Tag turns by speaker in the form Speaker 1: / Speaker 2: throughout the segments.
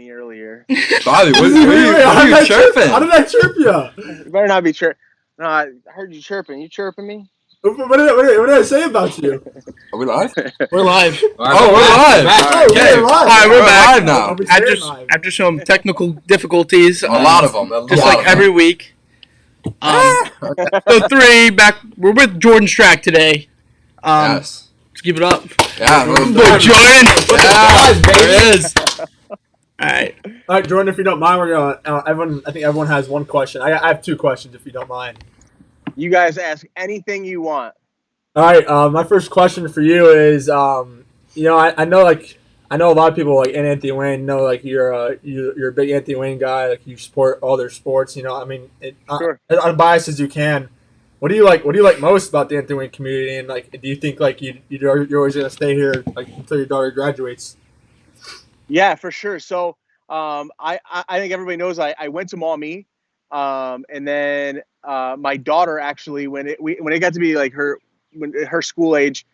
Speaker 1: me earlier.
Speaker 2: Bobby, what are you chirping?
Speaker 3: How did I chirp you?
Speaker 1: You better not be chirping. No, I heard you chirping. You chirping me?
Speaker 3: What did I say about you?
Speaker 2: Are we live?
Speaker 4: We're live.
Speaker 2: Oh, we're live.
Speaker 3: Okay,
Speaker 4: All right, we're back
Speaker 2: now.
Speaker 4: After some technical difficulties.
Speaker 2: A lot of them.
Speaker 4: Just like every week. So we're with Jordan Strack today.
Speaker 2: Yes.
Speaker 4: Let's give it up.
Speaker 2: Yeah.
Speaker 4: Jordan.
Speaker 2: There it is.
Speaker 4: All
Speaker 3: right, Jordan. If you don't mind, we're gonna. I think everyone has one question. I have two questions, if you don't mind.
Speaker 1: You guys ask anything you want.
Speaker 3: All right. My first question for you is, I know a lot of people like in Anthony Wayne know like you're a big Anthony Wayne guy. Like you support all their sports.
Speaker 1: Sure.
Speaker 3: Unbiased as you can. What do you like most about the Anthony Wayne community? And like, do you think like you're always gonna stay here like until your daughter graduates?
Speaker 1: Yeah, for sure. So I think everybody knows I went to Maumee, and then my daughter actually when it got to be like her school age,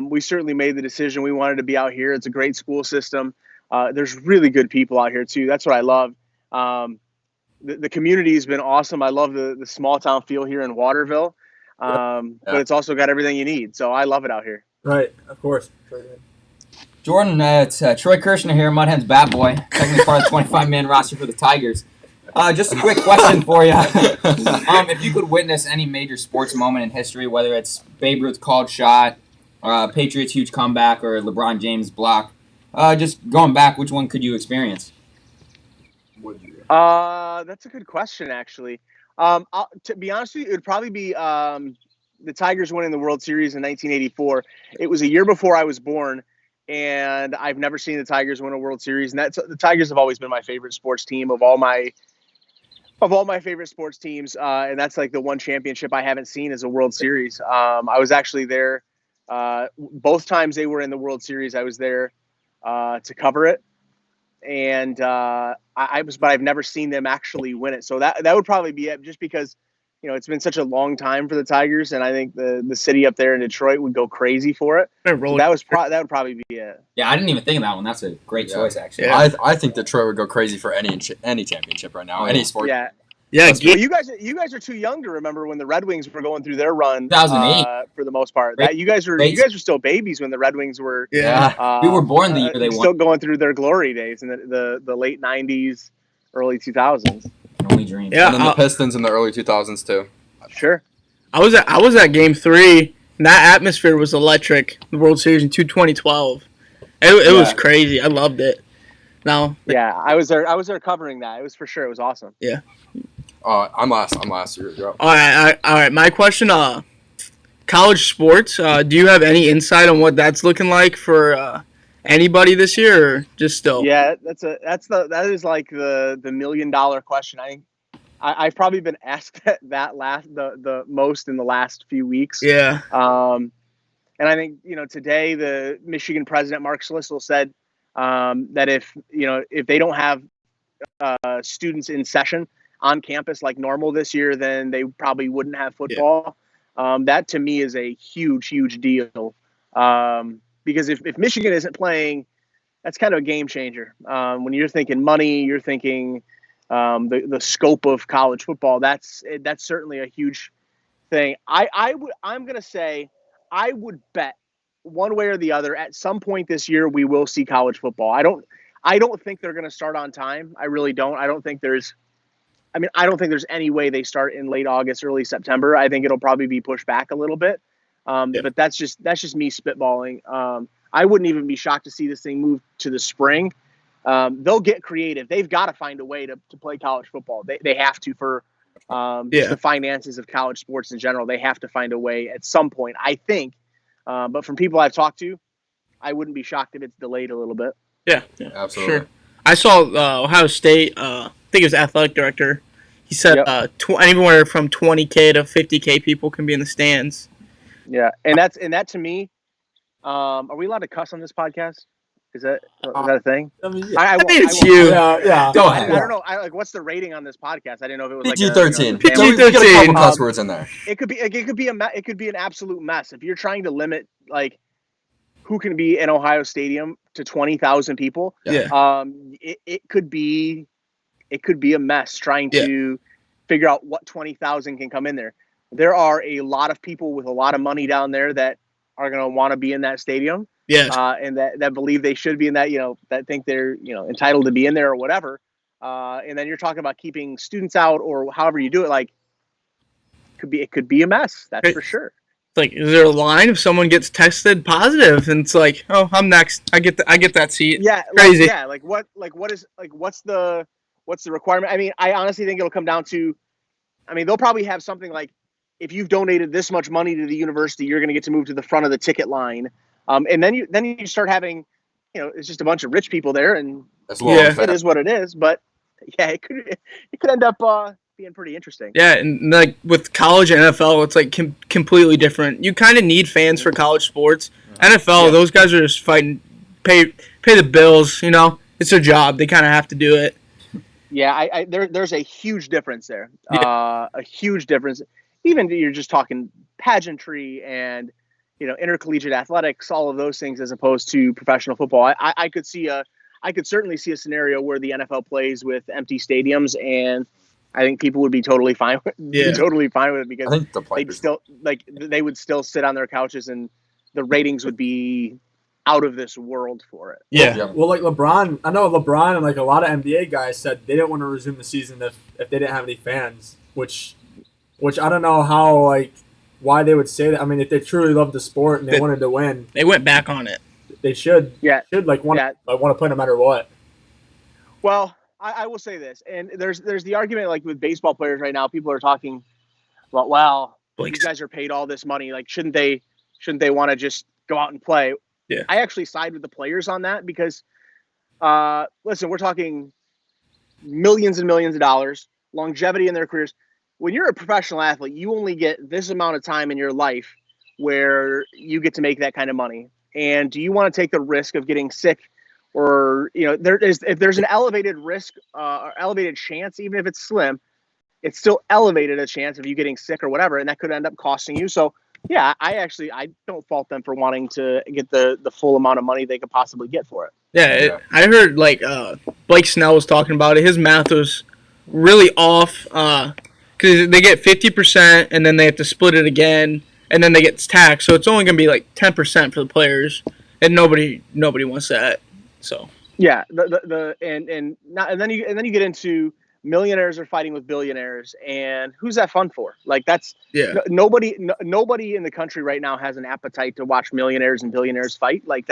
Speaker 1: we certainly made the decision we wanted to be out here. It's a great school system. There's really good people out here too. That's what I love. The community has been awesome. I love the small town feel here in Waterville, but it's also got everything you need. So I love it out here.
Speaker 3: Right, of course.
Speaker 5: Jordan, it's Troy Kirshner here, Mudhen's bat boy, technically part of the 25-man roster for the Tigers. Just a quick question for you. If you could witness any major sports moment in history, whether it's Babe Ruth's called shot, Patriots' huge comeback, or LeBron James' block, just going back, which one could you experience?
Speaker 1: That's a good question, actually. To be honest with you, it would probably be the Tigers winning the World Series in 1984. It was a year before I was born, and I've never seen the Tigers win a World Series. And the Tigers have always been my favorite sports team of all my favorite sports teams. And that's like the one championship I haven't seen is a World Series. I was actually there both times they were in the World Series. I was there to cover it. And but I've never seen them actually win it. So that would probably be it, just because, it's been such a long time for the Tigers, and I think the city up there in Detroit would go crazy for it. So that would probably be it.
Speaker 5: Yeah, I didn't even think of that one. That's a great choice, actually.
Speaker 2: Yeah. I think Detroit would go crazy for any championship right now, any sport.
Speaker 1: Yeah.
Speaker 4: Yeah.
Speaker 1: Well, you guys are too young to remember when the Red Wings were going through their run.
Speaker 5: 2008
Speaker 1: for the most part. You guys were still babies when the Red Wings were.
Speaker 4: Yeah.
Speaker 5: We were born the year they won.
Speaker 1: Still going through their glory days in the late 90s, early 2000s.
Speaker 5: Only dream.
Speaker 2: Yeah. And then the Pistons in the early 2000s too.
Speaker 1: Sure.
Speaker 4: I was at Game 3. And that atmosphere was electric. The World Series in 2012. It was crazy. I loved it. Now.
Speaker 1: Yeah, I was there covering that. It was for sure. It was awesome.
Speaker 4: Yeah.
Speaker 2: I'm last. You're up.
Speaker 4: All right. My question: college sports. Do you have any insight on what that's looking like for anybody this year, or just still?
Speaker 1: Yeah, that is like the $1 million question. I've probably been asked that the most in the last few weeks.
Speaker 4: Yeah.
Speaker 1: And I think today the Michigan president Mark Schlissel said that if they don't have students in session on campus like normal this year, then they probably wouldn't have football. Yeah. That to me is a huge deal. Because if Michigan isn't playing, that's kind of a game changer. When you're thinking money, you're thinking the scope of college football. That's certainly a huge thing. I'm gonna say I would bet one way or the other at some point this year we will see college football. I don't think they're gonna start on time. I really don't. I don't think there's any way they start in late August, early September. I think it'll probably be pushed back a little bit. But that's just me spitballing. I wouldn't even be shocked to see this thing move to the spring. They'll get creative. They've got to find a way to play college football. They have to for just the finances of college sports in general. They have to find a way at some point, I think. But from people I've talked to, I wouldn't be shocked if it's delayed a little bit.
Speaker 4: Yeah,
Speaker 2: absolutely.
Speaker 4: Sure. I saw Ohio State. I think it was athletic director. He said anywhere from 20K to 50K people can be in the stands.
Speaker 1: Yeah, and that to me. Are we allowed to cuss on this podcast? Is that a thing?
Speaker 3: I mean,
Speaker 4: I think it's you.
Speaker 3: Yeah.
Speaker 5: Go ahead.
Speaker 1: I don't know. What's the rating on this podcast? I didn't know if it was like
Speaker 2: PG-13.
Speaker 4: PG-13.
Speaker 2: Get a couple cuss words in there.
Speaker 1: It could be an absolute mess if you're trying to limit like who can be in Ohio Stadium to 20,000 people,
Speaker 4: Yeah.
Speaker 1: it could be a mess trying to figure out what 20,000 can come in there. There are a lot of people with a lot of money down there that are going to want to be in that stadium.
Speaker 4: Yeah.
Speaker 1: And that believe they should be in that, that think they're, entitled to be in there or whatever. And then you're talking about keeping students out or however you do it. Like, it could be a mess. That's for sure.
Speaker 4: Like, is there a line if someone gets tested positive and it's like, oh, I'm next. I get that seat.
Speaker 1: Yeah.
Speaker 4: Crazy.
Speaker 1: What's the requirement? I mean, I honestly think it'll come down to, they'll probably have something like, if you've donated this much money to the university, you're going to get to move to the front of the ticket line. And then you start having, it's just a bunch of rich people there, and it is what it is. But yeah, it could end up being pretty interesting.
Speaker 4: Yeah, and like with college and NFL, it's like completely different. You kind of need fans for college sports. NFL, those guys are just fighting, pay the bills. It's their job. They kind of have to do it.
Speaker 1: Yeah, there's a huge difference there. A huge difference. Even you're just talking pageantry and intercollegiate athletics, all of those things, as opposed to professional football. I could certainly see a scenario where the NFL plays with empty stadiums, and I think people would be totally fine with it because
Speaker 2: I think
Speaker 1: they would still sit on their couches and the ratings would be out of this world for it.
Speaker 4: Yeah.
Speaker 3: Well, like LeBron, I know LeBron and like a lot of NBA guys said they didn't want to resume the season if they didn't have any fans, which I don't know why they would say that. I mean, if they truly loved the sport and they wanted to win,
Speaker 4: they went back on it.
Speaker 3: They should. Yeah. Want to play no matter what.
Speaker 1: Well, I will say this, and there's the argument like with baseball players right now. People are talking about, well, these guys are paid all this money. Like, shouldn't they want to just go out and play?
Speaker 4: Yeah.
Speaker 1: I actually side with the players on that because, listen, we're talking millions and millions of dollars, longevity in their careers. When you're a professional athlete, you only get this amount of time in your life where you get to make that kind of money. And do you want to take the risk of getting sick, or if there's an elevated risk or elevated chance, even if it's slim, it's still elevated a chance of you getting sick or whatever, and that could end up costing you. So yeah, I don't fault them for wanting to get the full amount of money they could possibly get for it.
Speaker 4: Yeah. I heard Blake Snell was talking about it. His math was really off because they get 50% and then they have to split it again and then they get taxed. So it's only going to be like 10% for the players, and nobody wants that. So
Speaker 1: yeah, and then you get into millionaires are fighting with billionaires, and who's that fun for? Like, that's nobody in the country right now has an appetite to watch millionaires and billionaires fight. Like,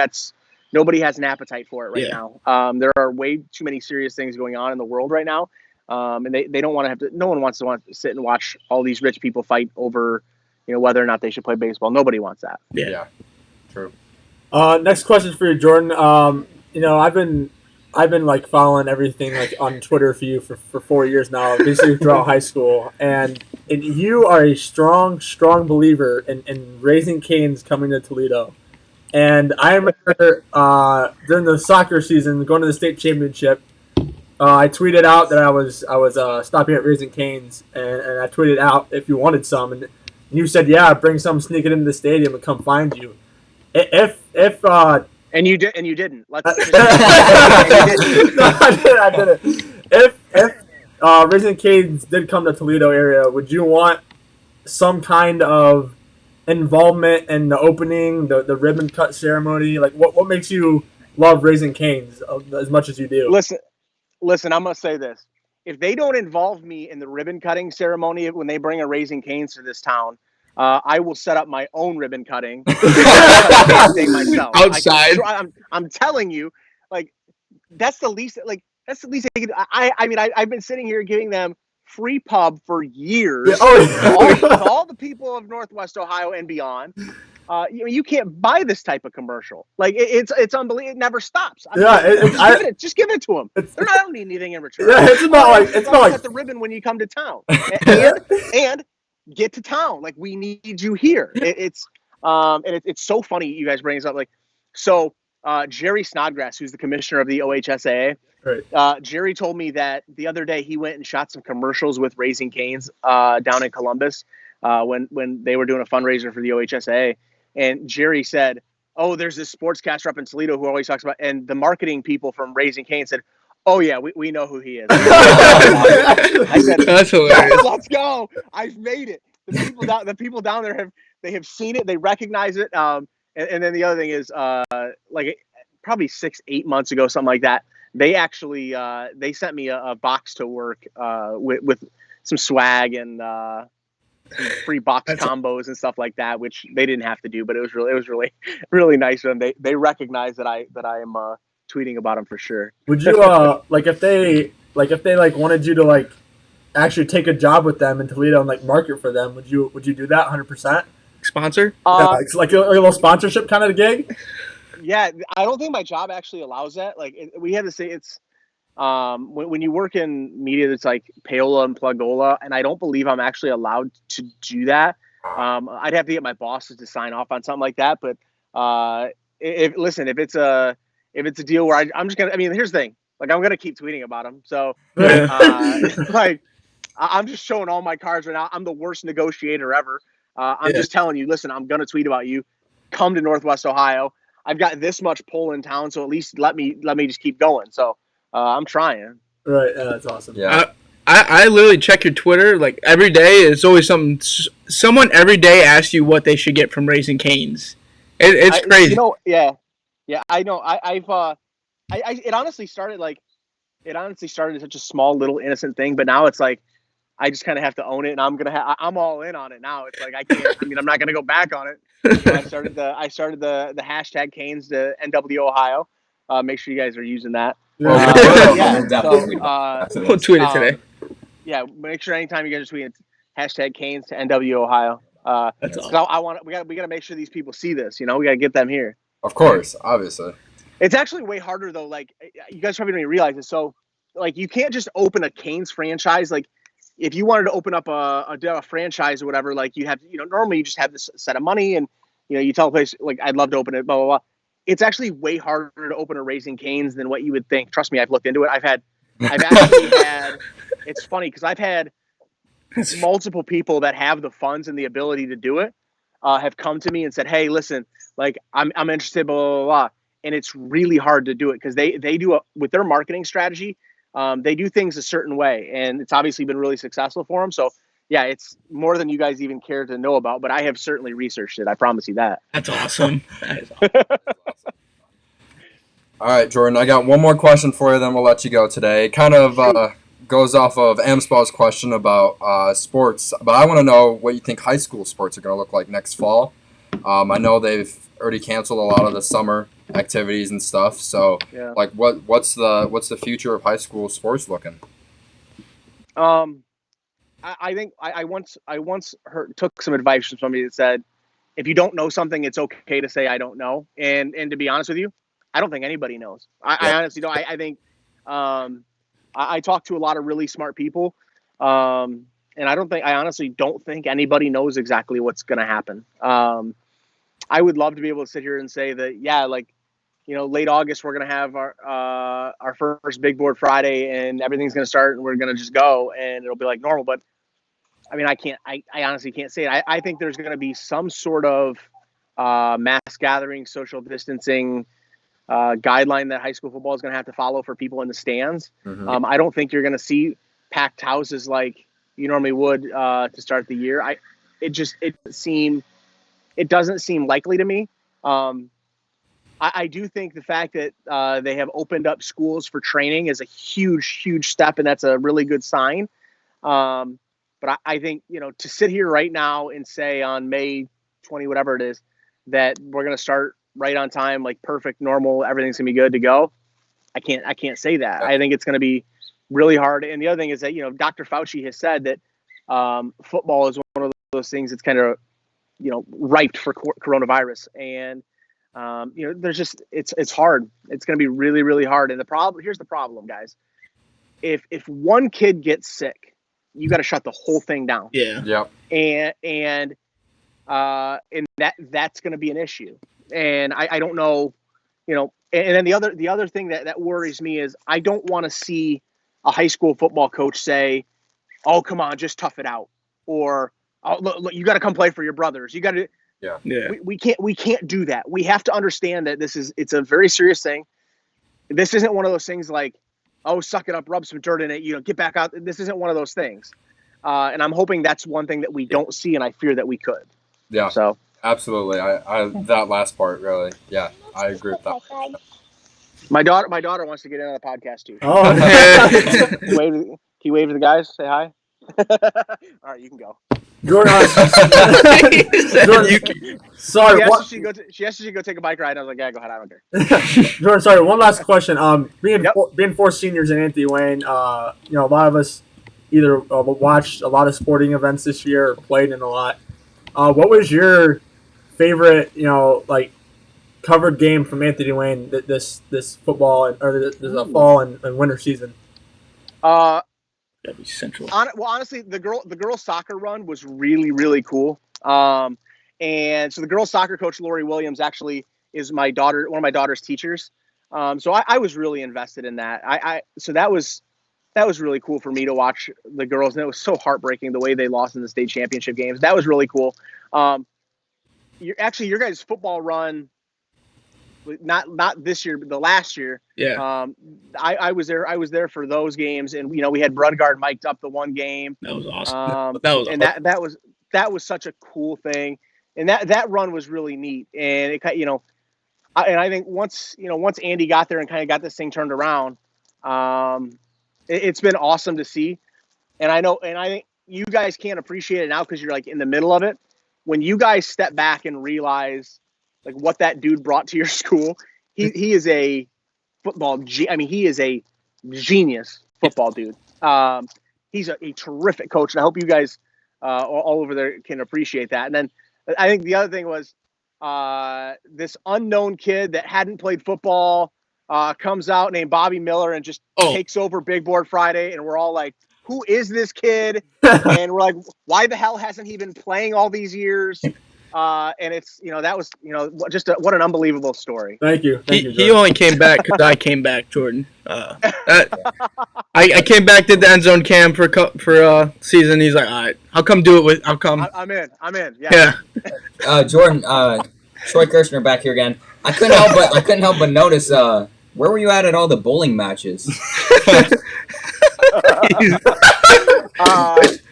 Speaker 1: nobody has an appetite for it right now. There are way too many serious things going on in the world right now, and they don't want to have to. No one wants to sit and watch all these rich people fight over, whether or not they should play baseball. Nobody wants that.
Speaker 2: Yeah. True.
Speaker 3: Next question for you, Jordan. I've been like following everything like on Twitter for you for 4 years now, basically throughout high school, and you are a strong believer in Raising Cane's coming to Toledo. And I remember during the soccer season, going to the state championship, I tweeted out that I was stopping at Raising Cane's, and I tweeted out if you wanted some, and you said, yeah, bring some, sneak it into the stadium and come find you.
Speaker 1: And you didn't.
Speaker 3: No, I didn't. If Raising Cane's did come to Toledo area, would you want some kind of involvement in the opening, the ribbon cut ceremony? Like, what makes you love Raising Cane's as much as you do?
Speaker 1: Listen, I'm gonna say this: if they don't involve me in the ribbon cutting ceremony when they bring a Raising Cane's to this town, I will set up my own ribbon cutting myself
Speaker 4: outside.
Speaker 1: I'm telling you, like, that's the least. Like, that's the least. I've been sitting here giving them free pub for years. All the people of Northwest Ohio and beyond. You can't buy this type of commercial. Like, it's unbelievable. It never stops. Just give it to them. They're not going to need anything in return.
Speaker 3: Yeah, it's about like
Speaker 1: the ribbon when you come to town and get to town. Like, we need you here. It's so funny you guys bring this up. Like, so Jerry Snodgrass, who's the commissioner of the OHSAA,
Speaker 3: right.
Speaker 1: Jerry told me that the other day he went and shot some commercials with Raising Cane's down in Columbus when they were doing a fundraiser for the OHSAA. And Jerry said, oh, there's this sportscaster up in Toledo who always talks about, and the marketing people from Raising Cane said, oh yeah, we know who he is. I said,
Speaker 4: That's hilarious.
Speaker 1: let's go. I've made it. The people down there have seen it. They recognize it. And then the other thing is, like probably 6-8 months ago, something like that. They actually they sent me a box to work with some swag and some free box combos and stuff like that, which they didn't have to do, but it was really nice of them. They recognize that I am tweeting about them for sure.
Speaker 3: Would you like if they like wanted you to like actually take a job with them in Toledo and like market for them? Would you do that 100%?
Speaker 4: Sponsor?
Speaker 3: Yeah, it's like a little sponsorship kind of gig.
Speaker 1: Yeah, I don't think my job actually allows that. Like we have to say it's when you work in media that's like payola and plugola, and I don't believe I'm actually allowed to do that. I'd have to get my bosses to sign off on something like that. But if it's a deal where I'm just gonna, I mean, here's the thing, like I'm gonna keep tweeting about them. So like I'm just showing all my cards right now. I'm the worst negotiator ever. I'm just telling you, listen, I'm gonna tweet about you. Come to Northwest Ohio. I've got this much pull in town, so at least let me just keep going. So I'm trying.
Speaker 3: Right, that's awesome.
Speaker 2: Yeah.
Speaker 4: I literally check your Twitter like every day. It's always something. Someone every day asks you what they should get from Raising Cane's. It's crazy.
Speaker 1: Yeah, I know. It honestly started as such a small little innocent thing, but now it's like I just kind of have to own it, and I'm all in on it now. It's like I can't. I mean, I'm not gonna go back on it. I started the hashtag Canes to NW Ohio. Make sure you guys are using that.
Speaker 4: We'll tweet it today.
Speaker 1: Yeah, make sure anytime you guys are tweeting, hashtag Canes to NW Ohio.
Speaker 3: That's awesome.
Speaker 1: we gotta make sure these people see this. We gotta get them here.
Speaker 2: Of course, obviously.
Speaker 1: It's actually way harder though. Like you guys probably don't even realize it. So like you can't just open a Canes franchise. Like if you wanted to open up a franchise or whatever, like you have, normally you just have this set of money and, you tell a place like, I'd love to open it, blah, blah, blah. It's actually way harder to open a Raising Cane's than what you would think. Trust me, I've looked into it. I've actually had, it's funny because I've had multiple people that have the funds and the ability to do it, have come to me and said, hey, listen, like I'm interested, blah, blah, blah, blah. And it's really hard to do it because they do with their marketing strategy. They do things a certain way, and it's obviously been really successful for them. So, yeah, it's more than you guys even care to know about, but I have certainly researched it. I promise you that.
Speaker 4: That's awesome. That is awesome.
Speaker 2: All right, Jordan, I got one more question for you, then we'll let you go today. It kind of goes off of Amspaw's question about sports, but I want to know what you think high school sports are going to look like next fall. I know they've already canceled a lot of the summer activities and stuff. So,
Speaker 1: yeah.
Speaker 2: Like, what's the future of high school sports looking?
Speaker 1: I think I once took some advice from somebody that said, if you don't know something, it's okay to say I don't know. And to be honest with you, I don't think anybody knows. I honestly don't. I think I talk to a lot of really smart people, and I honestly don't think anybody knows exactly what's going to happen. I would love to be able to sit here and say that, yeah, like, late August, we're going to have our first Big Board Friday and everything's going to start and we're going to just go and it'll be like normal. But I mean, I honestly can't say it. I think there's going to be some sort of mass gathering, social distancing guideline that high school football is going to have to follow for people in the stands.
Speaker 2: Mm-hmm.
Speaker 1: I don't think you're going to see packed houses like you normally would to start the year. It doesn't seem likely to me. I do think the fact that they have opened up schools for training is a huge, huge step, and that's a really good sign. But I think, to sit here right now and say on May 20, whatever it is, that we're going to start right on time, like perfect, normal, everything's going to be good to go. I can't say that. I think it's going to be really hard. And the other thing is that, Dr. Fauci has said that football is one of those things that's kind of, ripe for coronavirus. And, there's just, it's hard. It's going to be really, really hard. And here's the problem, guys. If one kid gets sick, you got to shut the whole thing down.
Speaker 4: Yeah.
Speaker 2: Yep.
Speaker 1: And that's going to be an issue. And I don't know, and then the other thing that worries me is I don't want to see a high school football coach say, "Oh, come on, just tough it out," or "Oh, look, you got to come play for your brothers. You got to."
Speaker 4: Yeah.
Speaker 1: We can't do that. We have to understand that it's a very serious thing. This isn't one of those things like, oh, suck it up, rub some dirt in it, get back out. This isn't one of those things. And I'm hoping that's one thing that we don't see, and I fear that we could.
Speaker 2: Yeah.
Speaker 1: So
Speaker 2: absolutely. I that last part really. Yeah, I agree with that.
Speaker 1: my daughter wants to get into the podcast too.
Speaker 3: Oh,
Speaker 1: Can you wave to the guys? Say hi. All right, you can go.
Speaker 3: Jordan, sorry.
Speaker 1: She asked if she go take a bike ride. I was like, yeah, go ahead. I don't care.
Speaker 3: Jordan, sorry. One last question. Being
Speaker 1: Yep.
Speaker 3: being four seniors in Anthony Wayne, a lot of us either watched a lot of sporting events this year or played in a lot. What was your favorite, covered game from Anthony Wayne this football or this fall and winter season?
Speaker 4: That'd be central.
Speaker 1: Honestly, the girls soccer run was really, really cool. And so the girls soccer coach, Lori Williams, actually is one of my daughter's teachers. So I was really invested in that. So that was really cool for me to watch the girls. And it was so heartbreaking the way they lost in the state championship games. That was really cool. Your guys' football run, not this year, but the last year.
Speaker 4: Yeah.
Speaker 1: I was there for those games, and we had Brudgard mic'd up the one game.
Speaker 4: That was awesome.
Speaker 1: And that was such a cool thing, and that run was really neat. And it and I think once Andy got there and kind of got this thing turned around, it's been awesome to see. And I think you guys can't appreciate it now because you're like in the middle of it. When you guys step back and realize like what that dude brought to your school, he is a football. He is a genius football dude. He's a terrific coach, and I hope you guys all over there can appreciate that. And then I think the other thing was this unknown kid that hadn't played football comes out named Bobby Miller and just takes over Big Board Friday, and we're all like, who is this kid? And we're like, why the hell hasn't he been playing all these years? And it's that was just what an unbelievable story.
Speaker 3: Thank you.
Speaker 4: He only came back because I came back, Jordan. I came back, did the end zone cam for season. He's like, all right, how come do it with? How come?
Speaker 1: I'm in. Yeah.
Speaker 5: Jordan, Troy Kirshner back here again. I couldn't help but notice. Where were you at all the bowling matches?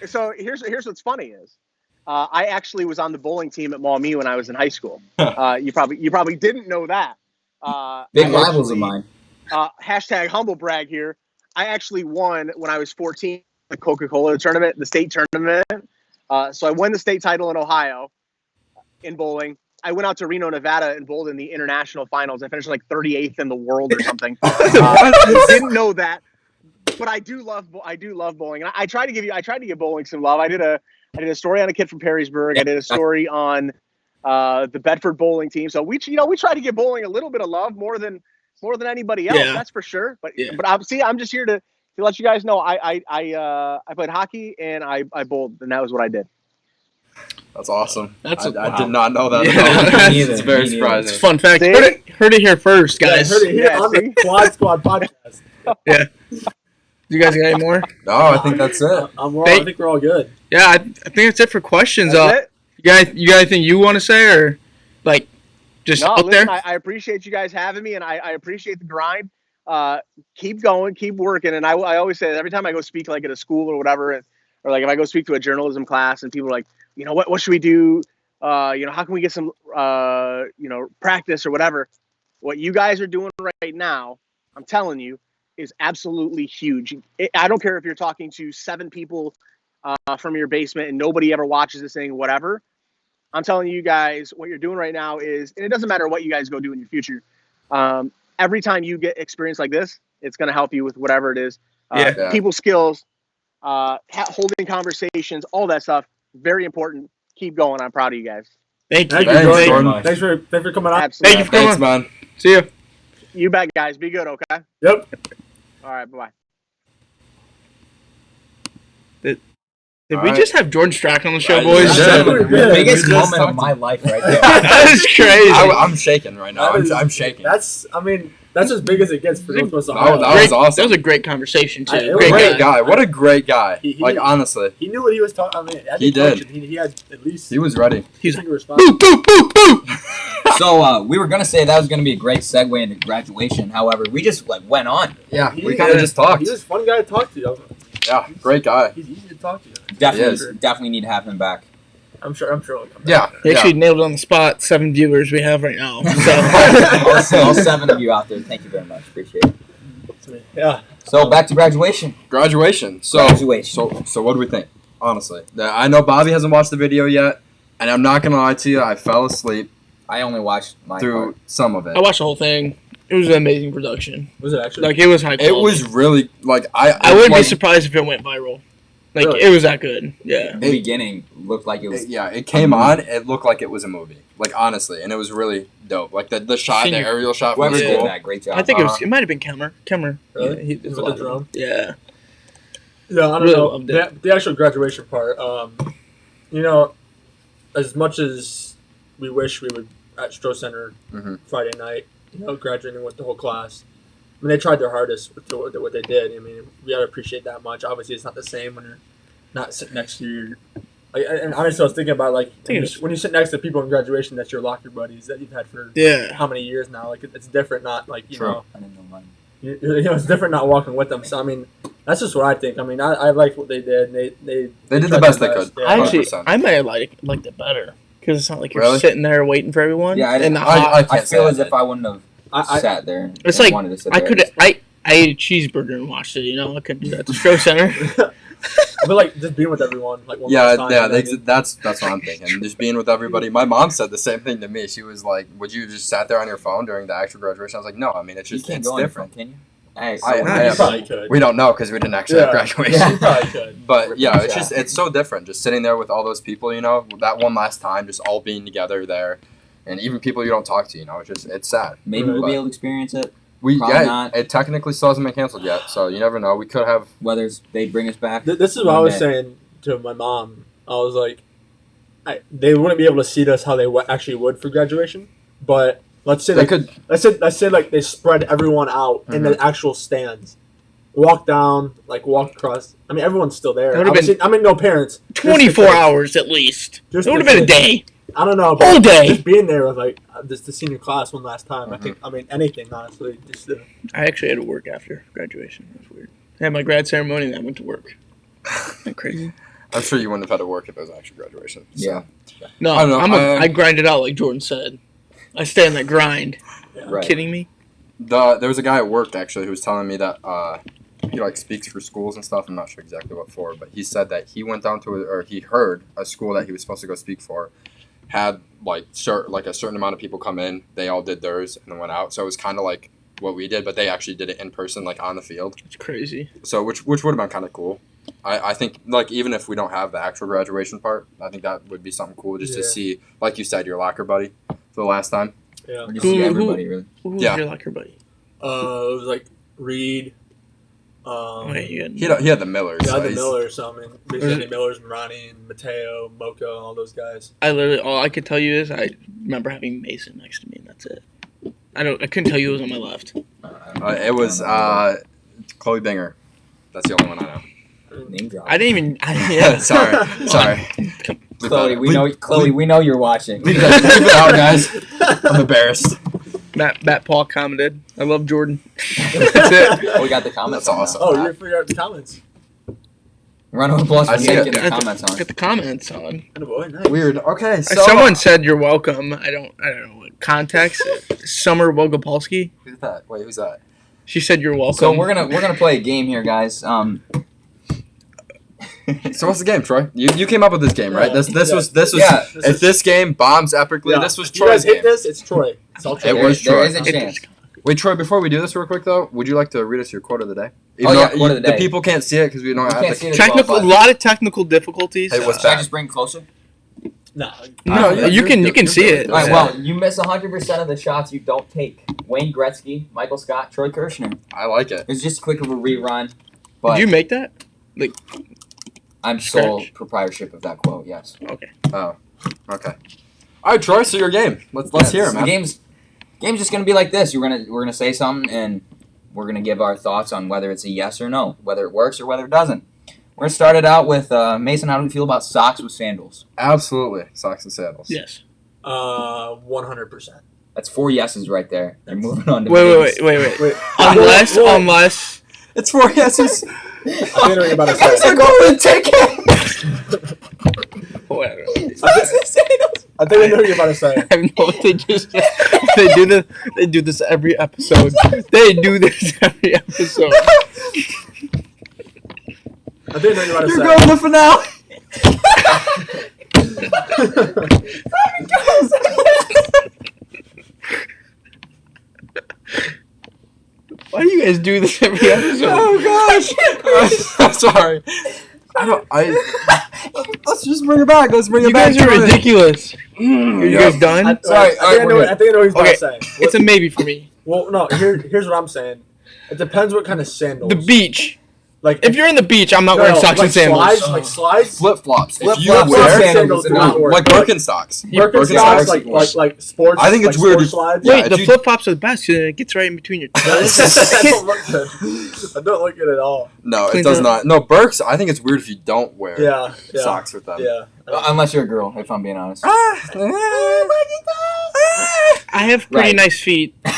Speaker 1: So here's what's funny is. I actually was on the bowling team at Maumee when I was in high school. You probably didn't know that.
Speaker 5: Big rivals of mine.
Speaker 1: Hashtag humble brag here. I actually won when I was 14 the Coca-Cola tournament, the state tournament. So I won the state title in Ohio in bowling. I went out to Reno, Nevada, and bowled in the international finals. I finished like 38th in the world or something. Didn't know that, but I do love bowling. And I tried to give bowling some love. I did a story on a kid from Perrysburg. I did a story on the Bedford bowling team. So we try to give bowling a little bit of love more than anybody else. Yeah. That's for sure. But I'm just here to let you guys know I played hockey and I bowled, and that was what I did.
Speaker 2: That's awesome.
Speaker 4: I
Speaker 2: did not know that.
Speaker 5: It's
Speaker 2: very surprising.
Speaker 4: It's a fun fact. Heard it here first, guys.
Speaker 3: Heard it here on the Quad Squad podcast.
Speaker 4: Yeah. You guys got any more?
Speaker 2: No, I think that's it.
Speaker 3: I think we're all good.
Speaker 4: Yeah, I think that's it for questions.
Speaker 1: That's it?
Speaker 4: You got anything you want to say, or like just out
Speaker 1: listen,
Speaker 4: there?
Speaker 1: I appreciate you guys having me, and I appreciate the grind. Keep going, keep working. And I always say that every time I go speak like at a school or whatever, or like if I go speak to a journalism class and people are like, what should we do? How can we get some practice or whatever? What you guys are doing right now, I'm telling you, is absolutely huge. I don't care if you're talking to 7 people from your basement and nobody ever watches this thing, whatever. I'm telling you guys, what you're doing right now is, and it doesn't matter what you guys go do in your future. Every time you get experience like this, it's going to help you with whatever it is. People skills, holding conversations, all that stuff. Very important. Keep going. I'm proud of you guys.
Speaker 4: Thank you.
Speaker 3: Thanks, Jordan. Thanks for coming on.
Speaker 1: Absolutely.
Speaker 4: Thank you for coming.
Speaker 2: Thanks, man.
Speaker 4: See you.
Speaker 1: You bet, guys. Be good, okay?
Speaker 3: Yep.
Speaker 1: All right, bye-bye.
Speaker 4: Did we just have Jordan Strack on the show,
Speaker 2: Right,
Speaker 4: boys?
Speaker 2: yeah.
Speaker 5: The biggest moment of my life right there.
Speaker 4: That is crazy.
Speaker 2: I'm shaking right now. I'm shaking.
Speaker 3: That's, That's as big as it gets for Northwest
Speaker 2: That
Speaker 3: Ohio.
Speaker 2: was awesome.
Speaker 4: That was a great conversation too.
Speaker 3: It was
Speaker 4: Great
Speaker 2: Great
Speaker 4: guy.
Speaker 2: guy. What a great guy.
Speaker 3: He
Speaker 2: Like, honestly.
Speaker 3: He knew what he was talking. I mean, as
Speaker 2: He
Speaker 3: a coach,
Speaker 2: did.
Speaker 3: He had at least.
Speaker 2: He was ready.
Speaker 4: He's
Speaker 3: finger response.
Speaker 4: boo boo boo boo.
Speaker 5: So we were gonna say that was gonna be a great segue into graduation. However, we just went on.
Speaker 2: Yeah,
Speaker 3: He-
Speaker 2: we kind of just talked.
Speaker 3: He was a fun guy to talk to.
Speaker 2: Yeah, great guy.
Speaker 3: He's easy to talk to.
Speaker 5: Definitely need to have him back.
Speaker 3: I'm sure he'll come back.
Speaker 2: Yeah.
Speaker 4: He actually nailed it on the spot. 7 viewers we have right now. So.
Speaker 5: all 7 of you out there, thank you very much. Appreciate it.
Speaker 3: Yeah.
Speaker 5: So back to graduation.
Speaker 2: Graduation. So what do we think? Honestly, I know Bobby hasn't watched the video yet, and I'm not gonna lie to you. I fell asleep
Speaker 5: I only watched my
Speaker 2: through
Speaker 5: part.
Speaker 2: some of it.
Speaker 4: I watched the whole thing. It was an amazing production.
Speaker 3: Was it actually?
Speaker 4: Like, it was high quality.
Speaker 2: It was really like
Speaker 4: I wouldn't be surprised if it went viral. Like,
Speaker 3: Really?
Speaker 4: it was that good. Yeah.
Speaker 5: The beginning looked like it was.
Speaker 2: it came on. It looked like it was a movie. Like, honestly, and it was really dope. Like the shot, the
Speaker 4: Senior-
Speaker 2: aerial shot from
Speaker 5: Whoever
Speaker 2: the
Speaker 5: did
Speaker 2: school.
Speaker 5: that, great job.
Speaker 4: I think it might have been Kemmer.
Speaker 3: Really?
Speaker 4: Yeah, he did
Speaker 3: With
Speaker 4: a lot
Speaker 3: the
Speaker 4: of
Speaker 3: drone?
Speaker 4: them. Yeah.
Speaker 3: Yeah, I don't
Speaker 4: Really
Speaker 3: know.
Speaker 4: loved it.
Speaker 3: The actual graduation part, you know, as much as we wish we would at Stroh Center
Speaker 2: Mhm.
Speaker 3: Friday night, you know, graduating with the whole class. I mean, they tried their hardest with what they did. I mean, we gotta appreciate that much. Obviously, it's not the same when you're not sitting next to your. And honestly, I was thinking about like when you sit next to people in graduation, that's your locker buddies that you've had for how many years now. Like it's different, not like you know.
Speaker 5: I didn't know mine.
Speaker 3: You know, it's different not walking with them. So I mean, that's just what I think. I mean, I like what they did. They
Speaker 2: They did the
Speaker 3: tried
Speaker 2: best
Speaker 3: their
Speaker 2: they could.
Speaker 3: Yeah.
Speaker 4: I actually,
Speaker 2: 100%.
Speaker 4: I might have liked it better. Because it's not like you're
Speaker 2: Really?
Speaker 4: sitting there waiting for everyone.
Speaker 5: Yeah,
Speaker 4: in the
Speaker 2: I-
Speaker 4: hot.
Speaker 2: I
Speaker 5: I
Speaker 2: can't
Speaker 5: feel
Speaker 2: say
Speaker 5: as
Speaker 2: I
Speaker 5: if I wouldn't have
Speaker 3: I-
Speaker 5: sat there.
Speaker 4: It's
Speaker 5: and
Speaker 4: like,
Speaker 5: wanted to sit
Speaker 4: I
Speaker 5: there.
Speaker 4: could I ate a cheeseburger and watched it. You know, I couldn't do that at the Stroh Center.
Speaker 3: but like just being with everyone, like one
Speaker 2: Yeah,
Speaker 3: last time,
Speaker 2: yeah,
Speaker 3: and then-
Speaker 2: that's what I'm thinking. Just being with everybody. My mom said the same thing to me. She was like, "Would you just sat there on your phone during the actual graduation?" I was like, "No, I mean it's
Speaker 5: You
Speaker 2: just
Speaker 5: can't
Speaker 2: it's
Speaker 5: go in
Speaker 2: different."
Speaker 5: front, can you? Hey,
Speaker 2: I-
Speaker 3: you probably could.
Speaker 2: We don't know because we didn't actually have
Speaker 3: Yeah.
Speaker 2: graduation.
Speaker 3: You probably could.
Speaker 2: But yeah, it's
Speaker 5: Yeah.
Speaker 2: just it's so different. Just sitting there with all those people, you know, that one last time, just all being together there, and even people you don't talk to, you know, it's sad.
Speaker 5: Maybe we'll
Speaker 2: But-
Speaker 5: be able to experience it.
Speaker 2: We
Speaker 5: Probably not.
Speaker 2: it technically still hasn't been canceled yet, so you never know. We could have.
Speaker 5: Whether they bring us back.
Speaker 3: This is what I was saying to my mom. I was like, they wouldn't be able to seat us how they actually would for graduation, but let's say
Speaker 2: They
Speaker 3: like,
Speaker 2: could.
Speaker 3: let's say like they spread everyone out in the actual stands, walk down, like walk across. I mean, everyone's still there.
Speaker 4: That would've
Speaker 3: Obviously, I mean, no parents. Just
Speaker 4: 24
Speaker 3: the kids.
Speaker 4: hours at least.
Speaker 3: Just
Speaker 4: It would have
Speaker 3: the
Speaker 4: been a
Speaker 3: kids.
Speaker 4: day.
Speaker 3: I don't know.
Speaker 4: Whole day.
Speaker 3: Just being there with like just the senior class one last time. I think. I mean, anything honestly. Just
Speaker 4: I actually had to work after graduation. It was weird. I had my grad ceremony and I went to work. Isn't that crazy?
Speaker 2: I'm sure you wouldn't have had to work if it was actually graduation. So.
Speaker 5: Yeah.
Speaker 4: No,
Speaker 2: I don't know,
Speaker 4: I grind it out like Jordan said. I stay on that grind.
Speaker 5: Right.
Speaker 4: Kidding me?
Speaker 2: There was a guy at work actually who was telling me that he like speaks for schools and stuff. I'm not sure exactly what for, but he said that he went down to he heard a school that he was supposed to go speak for had like a certain amount of people come in. They all did theirs and then went out. So it was kind of like what we did, but they actually did it in person, like on the field.
Speaker 4: It's crazy.
Speaker 2: So which would have been kind of cool. I think like even if we don't have the actual graduation part, I think that would be something cool just to see, like you said, your locker buddy for the last time.
Speaker 3: yeah.
Speaker 5: Or just see
Speaker 4: Who-
Speaker 5: everybody, really.
Speaker 4: Who was
Speaker 2: Yeah.
Speaker 4: your locker buddy?
Speaker 3: It was like Reed.
Speaker 4: Okay, you had,
Speaker 2: He had the Millers.
Speaker 3: Yeah,
Speaker 2: so
Speaker 3: the
Speaker 2: he's-
Speaker 3: Millers. So I mean, basically Millers and Ronnie and Mateo, Mocha, all those guys.
Speaker 4: all I could tell you is I remember having Mason next to me and that's it. I couldn't tell you who was on my left.
Speaker 2: It was Chloe Binger. That's the only one I know.
Speaker 5: Name drop.
Speaker 4: I didn't even. Yeah.
Speaker 2: Sorry.
Speaker 5: Chloe, we know you're watching.
Speaker 2: Leave it out, guys. I'm embarrassed.
Speaker 4: Matt Paul commented. I love Jordan. That's it.
Speaker 5: We got the comments.
Speaker 2: That's awesome.
Speaker 3: Oh, you figured out the comments.
Speaker 5: Round of applause
Speaker 2: I
Speaker 5: for
Speaker 2: see
Speaker 5: you
Speaker 2: it.
Speaker 5: getting the comments on.
Speaker 4: Get the comments on.
Speaker 3: Oh, boy, nice.
Speaker 2: Weird. Okay, so
Speaker 4: Someone said you're welcome. I don't know what context. Summer Wogopolsky.
Speaker 2: Who's that? Wait, who's that?
Speaker 4: She said you're welcome.
Speaker 5: So we're gonna play a game here, guys.
Speaker 2: So what's the game, Troy? You came up with this game, right?
Speaker 3: Yeah.
Speaker 2: This was
Speaker 5: Yeah.
Speaker 2: if this game bombs epically,
Speaker 3: Yeah.
Speaker 2: this was
Speaker 3: If you guys
Speaker 2: Troy's
Speaker 3: hit
Speaker 2: game.
Speaker 3: this, it's Troy. It's all Troy.
Speaker 2: It was
Speaker 5: there
Speaker 2: Troy.
Speaker 5: is a chance.
Speaker 2: Wait, Troy, before we do this real quick though, would you like to read us your quote of the day?
Speaker 5: Quote of the day.
Speaker 2: The people can't see it because we don't
Speaker 5: We
Speaker 2: have
Speaker 5: can't
Speaker 2: the
Speaker 5: see it.
Speaker 4: technical. A lot of technical difficulties.
Speaker 2: Hey, what's
Speaker 5: Should I
Speaker 2: that?
Speaker 5: just bring it closer?
Speaker 3: No.
Speaker 4: No,
Speaker 2: Yeah,
Speaker 4: you can
Speaker 2: you're
Speaker 4: see
Speaker 2: good.
Speaker 4: it.
Speaker 5: All right. Well, you miss 100% of the shots you don't take. Wayne Gretzky, Michael Scott, Troy Kirshner.
Speaker 2: I like it.
Speaker 5: It's just quick of a rerun, but
Speaker 4: Did you make that?
Speaker 5: I'm sole
Speaker 4: Scratch?
Speaker 5: proprietorship of that quote. Yes.
Speaker 4: Okay.
Speaker 2: Oh, okay. All right, Troy. So your game. Let's hear it,
Speaker 5: The
Speaker 2: man.
Speaker 5: game's Game's just gonna be like this. We're gonna say something and we're gonna give our thoughts on whether it's a yes or no, whether it works or whether it doesn't. We're gonna start it out with Mason. How do you feel about socks with sandals?
Speaker 2: Absolutely, socks and sandals.
Speaker 4: Yes.
Speaker 3: 100%.
Speaker 5: That's 4 yeses right there. You're moving on to
Speaker 4: Wait. Unless
Speaker 2: It's 4 yeses.
Speaker 3: I think I know what you're about to say.
Speaker 2: So go and take it.
Speaker 4: whatever.
Speaker 3: I think I know what you're about to say.
Speaker 4: I know they just they do this every episode. They do this every episode.
Speaker 3: I think I know what you're about to say.
Speaker 2: You're going to the finale.
Speaker 4: Why do you guys do this every episode?
Speaker 2: Oh gosh. I'm sorry. Let's just bring it back. Let's bring
Speaker 4: You
Speaker 2: it back.
Speaker 4: guys are ridiculous. Are you guys done?
Speaker 3: Sorry, I think I know what he's about to say.
Speaker 4: It's a maybe for me.
Speaker 3: Well, no. Here's what I'm saying. It depends what kind of sandals.
Speaker 4: The beach.
Speaker 3: Like
Speaker 4: If you're in the beach, I'm not wearing socks and sandals.
Speaker 3: Slides.
Speaker 2: Flip flops. If you
Speaker 5: Flip-flops
Speaker 2: wear
Speaker 5: and
Speaker 3: sandals do not work.
Speaker 2: like Birkenstocks.
Speaker 3: Birkenstocks,
Speaker 2: Birkenstocks.
Speaker 3: like sports.
Speaker 2: I think it's
Speaker 3: like
Speaker 2: weird
Speaker 3: sports
Speaker 2: if-
Speaker 3: slides.
Speaker 2: Yeah,
Speaker 4: Wait,
Speaker 2: if
Speaker 4: the
Speaker 2: you-
Speaker 4: flip flops are the best because it gets right in between your toes.
Speaker 3: That don't look good. I don't like it at all.
Speaker 2: No, it
Speaker 4: Cleans
Speaker 2: does
Speaker 4: up.
Speaker 2: not. No, Birks. I think it's weird if you don't wear
Speaker 3: Yeah.
Speaker 2: socks with them.
Speaker 3: Yeah.
Speaker 5: Unless you're a girl, if I'm being honest.
Speaker 4: I have pretty
Speaker 5: Right.
Speaker 4: nice feet.
Speaker 5: All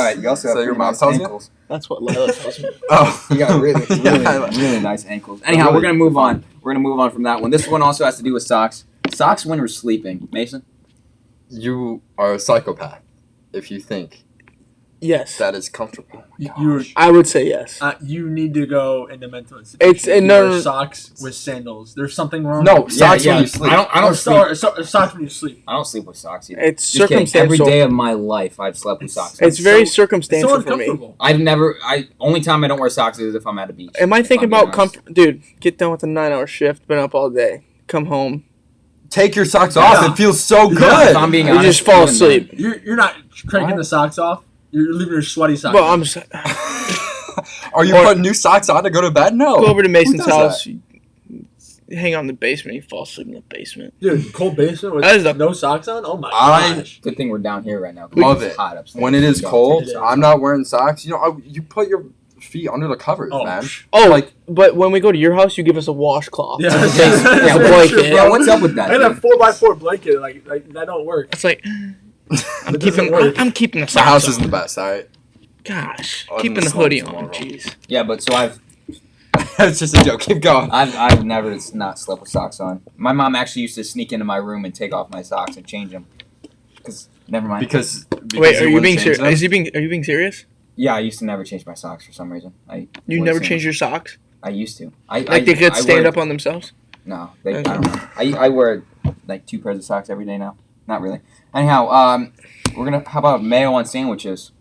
Speaker 5: right, you also have
Speaker 2: So your
Speaker 5: pretty
Speaker 2: mom
Speaker 5: nice
Speaker 2: tells you?
Speaker 5: ankles.
Speaker 4: That's what Lila tells me.
Speaker 2: Oh,
Speaker 5: You got really,
Speaker 2: Yeah.
Speaker 5: really nice ankles. Anyhow, we're gonna move on. We're gonna move on from that one. This one also has to do with socks. Socks when we're sleeping. Mason?
Speaker 2: You are a psychopath if you think
Speaker 4: Yes.
Speaker 2: that is comfortable.
Speaker 3: You
Speaker 4: I would say yes.
Speaker 3: you need to go into mental institution.
Speaker 4: It's-
Speaker 3: If you
Speaker 4: no,
Speaker 3: wear
Speaker 4: no.
Speaker 3: socks with sandals. There's something wrong.
Speaker 2: No,
Speaker 3: with
Speaker 2: socks when you sleep.
Speaker 5: I don't sleep.
Speaker 3: socks when you sleep.
Speaker 5: I don't sleep with socks either.
Speaker 4: It's
Speaker 5: Just kidding. Every
Speaker 4: circumstantial.
Speaker 5: day of my life, I've slept with socks.
Speaker 4: It's very
Speaker 3: so
Speaker 4: circumstantial for me.
Speaker 3: uncomfortable.
Speaker 5: Only time I don't wear socks is if I'm at a beach.
Speaker 4: Am I thinking
Speaker 5: If I'm being
Speaker 4: about comfort? Dude, get done with a 9-hour shift, been up all day, come home,
Speaker 2: Take your socks off.
Speaker 3: Yeah.
Speaker 2: It feels so
Speaker 3: Yeah.
Speaker 2: good.
Speaker 5: If I'm being
Speaker 4: you
Speaker 5: honest,
Speaker 4: just fall
Speaker 5: even
Speaker 4: asleep.
Speaker 3: You're not cranking the socks off. You're leaving your sweaty socks.
Speaker 4: Well,
Speaker 3: on.
Speaker 4: I'm just
Speaker 2: Are you
Speaker 4: Or-
Speaker 2: putting new socks on to go to bed? No.
Speaker 4: go over to Mason's
Speaker 2: does
Speaker 4: house, you hang out in the basement, you fall asleep in the basement.
Speaker 3: Dude, cold basement with
Speaker 4: That is a-
Speaker 3: no socks on. Oh my
Speaker 2: I-
Speaker 3: gosh.
Speaker 5: Good thing we're down here right now.
Speaker 2: Love
Speaker 5: It's
Speaker 2: it.
Speaker 5: hot upstairs.
Speaker 2: When it is
Speaker 5: Go
Speaker 2: cold,
Speaker 5: take
Speaker 3: It is.
Speaker 2: I'm not wearing socks. You know, you put your feet under the covers,
Speaker 3: Oh,
Speaker 2: man.
Speaker 4: Oh,
Speaker 2: Like,
Speaker 4: but when we go to your house, you give us a washcloth.
Speaker 3: Yeah,
Speaker 4: It's
Speaker 3: that's
Speaker 4: a
Speaker 3: very
Speaker 4: blanket.
Speaker 3: true, bro.
Speaker 5: Yeah, what's up with that?
Speaker 3: I got a
Speaker 5: dude?
Speaker 3: 4x4 blanket. Like that don't work.
Speaker 4: It's like
Speaker 3: It doesn't work.
Speaker 4: I'm keeping the
Speaker 2: the
Speaker 4: socks
Speaker 2: house
Speaker 4: on.
Speaker 2: isn't the best, all right?
Speaker 4: Gosh,
Speaker 2: Other
Speaker 4: keeping
Speaker 2: than
Speaker 4: the
Speaker 2: the
Speaker 4: hoodie
Speaker 2: slumps
Speaker 4: on.
Speaker 2: tomorrow.
Speaker 4: Jeez.
Speaker 5: Yeah, but so I've
Speaker 2: It's just a joke. Keep going.
Speaker 5: I've never not slept with socks on. My mom actually used to sneak into my room and take off my socks and change them. Never mind.
Speaker 2: Because
Speaker 4: Wait, are you
Speaker 2: wouldn't
Speaker 4: being
Speaker 2: change
Speaker 4: serious?
Speaker 2: them?
Speaker 4: Are you being serious?
Speaker 5: Yeah, I used to never change my socks for some reason.
Speaker 4: You never change your socks?
Speaker 5: I used to.
Speaker 4: Like they could stand up on themselves?
Speaker 5: No, I
Speaker 4: Okay.
Speaker 5: don't know. I wear like 2 pairs of socks every day now. Not really. Anyhow, we're gonna. How about mayo on sandwiches?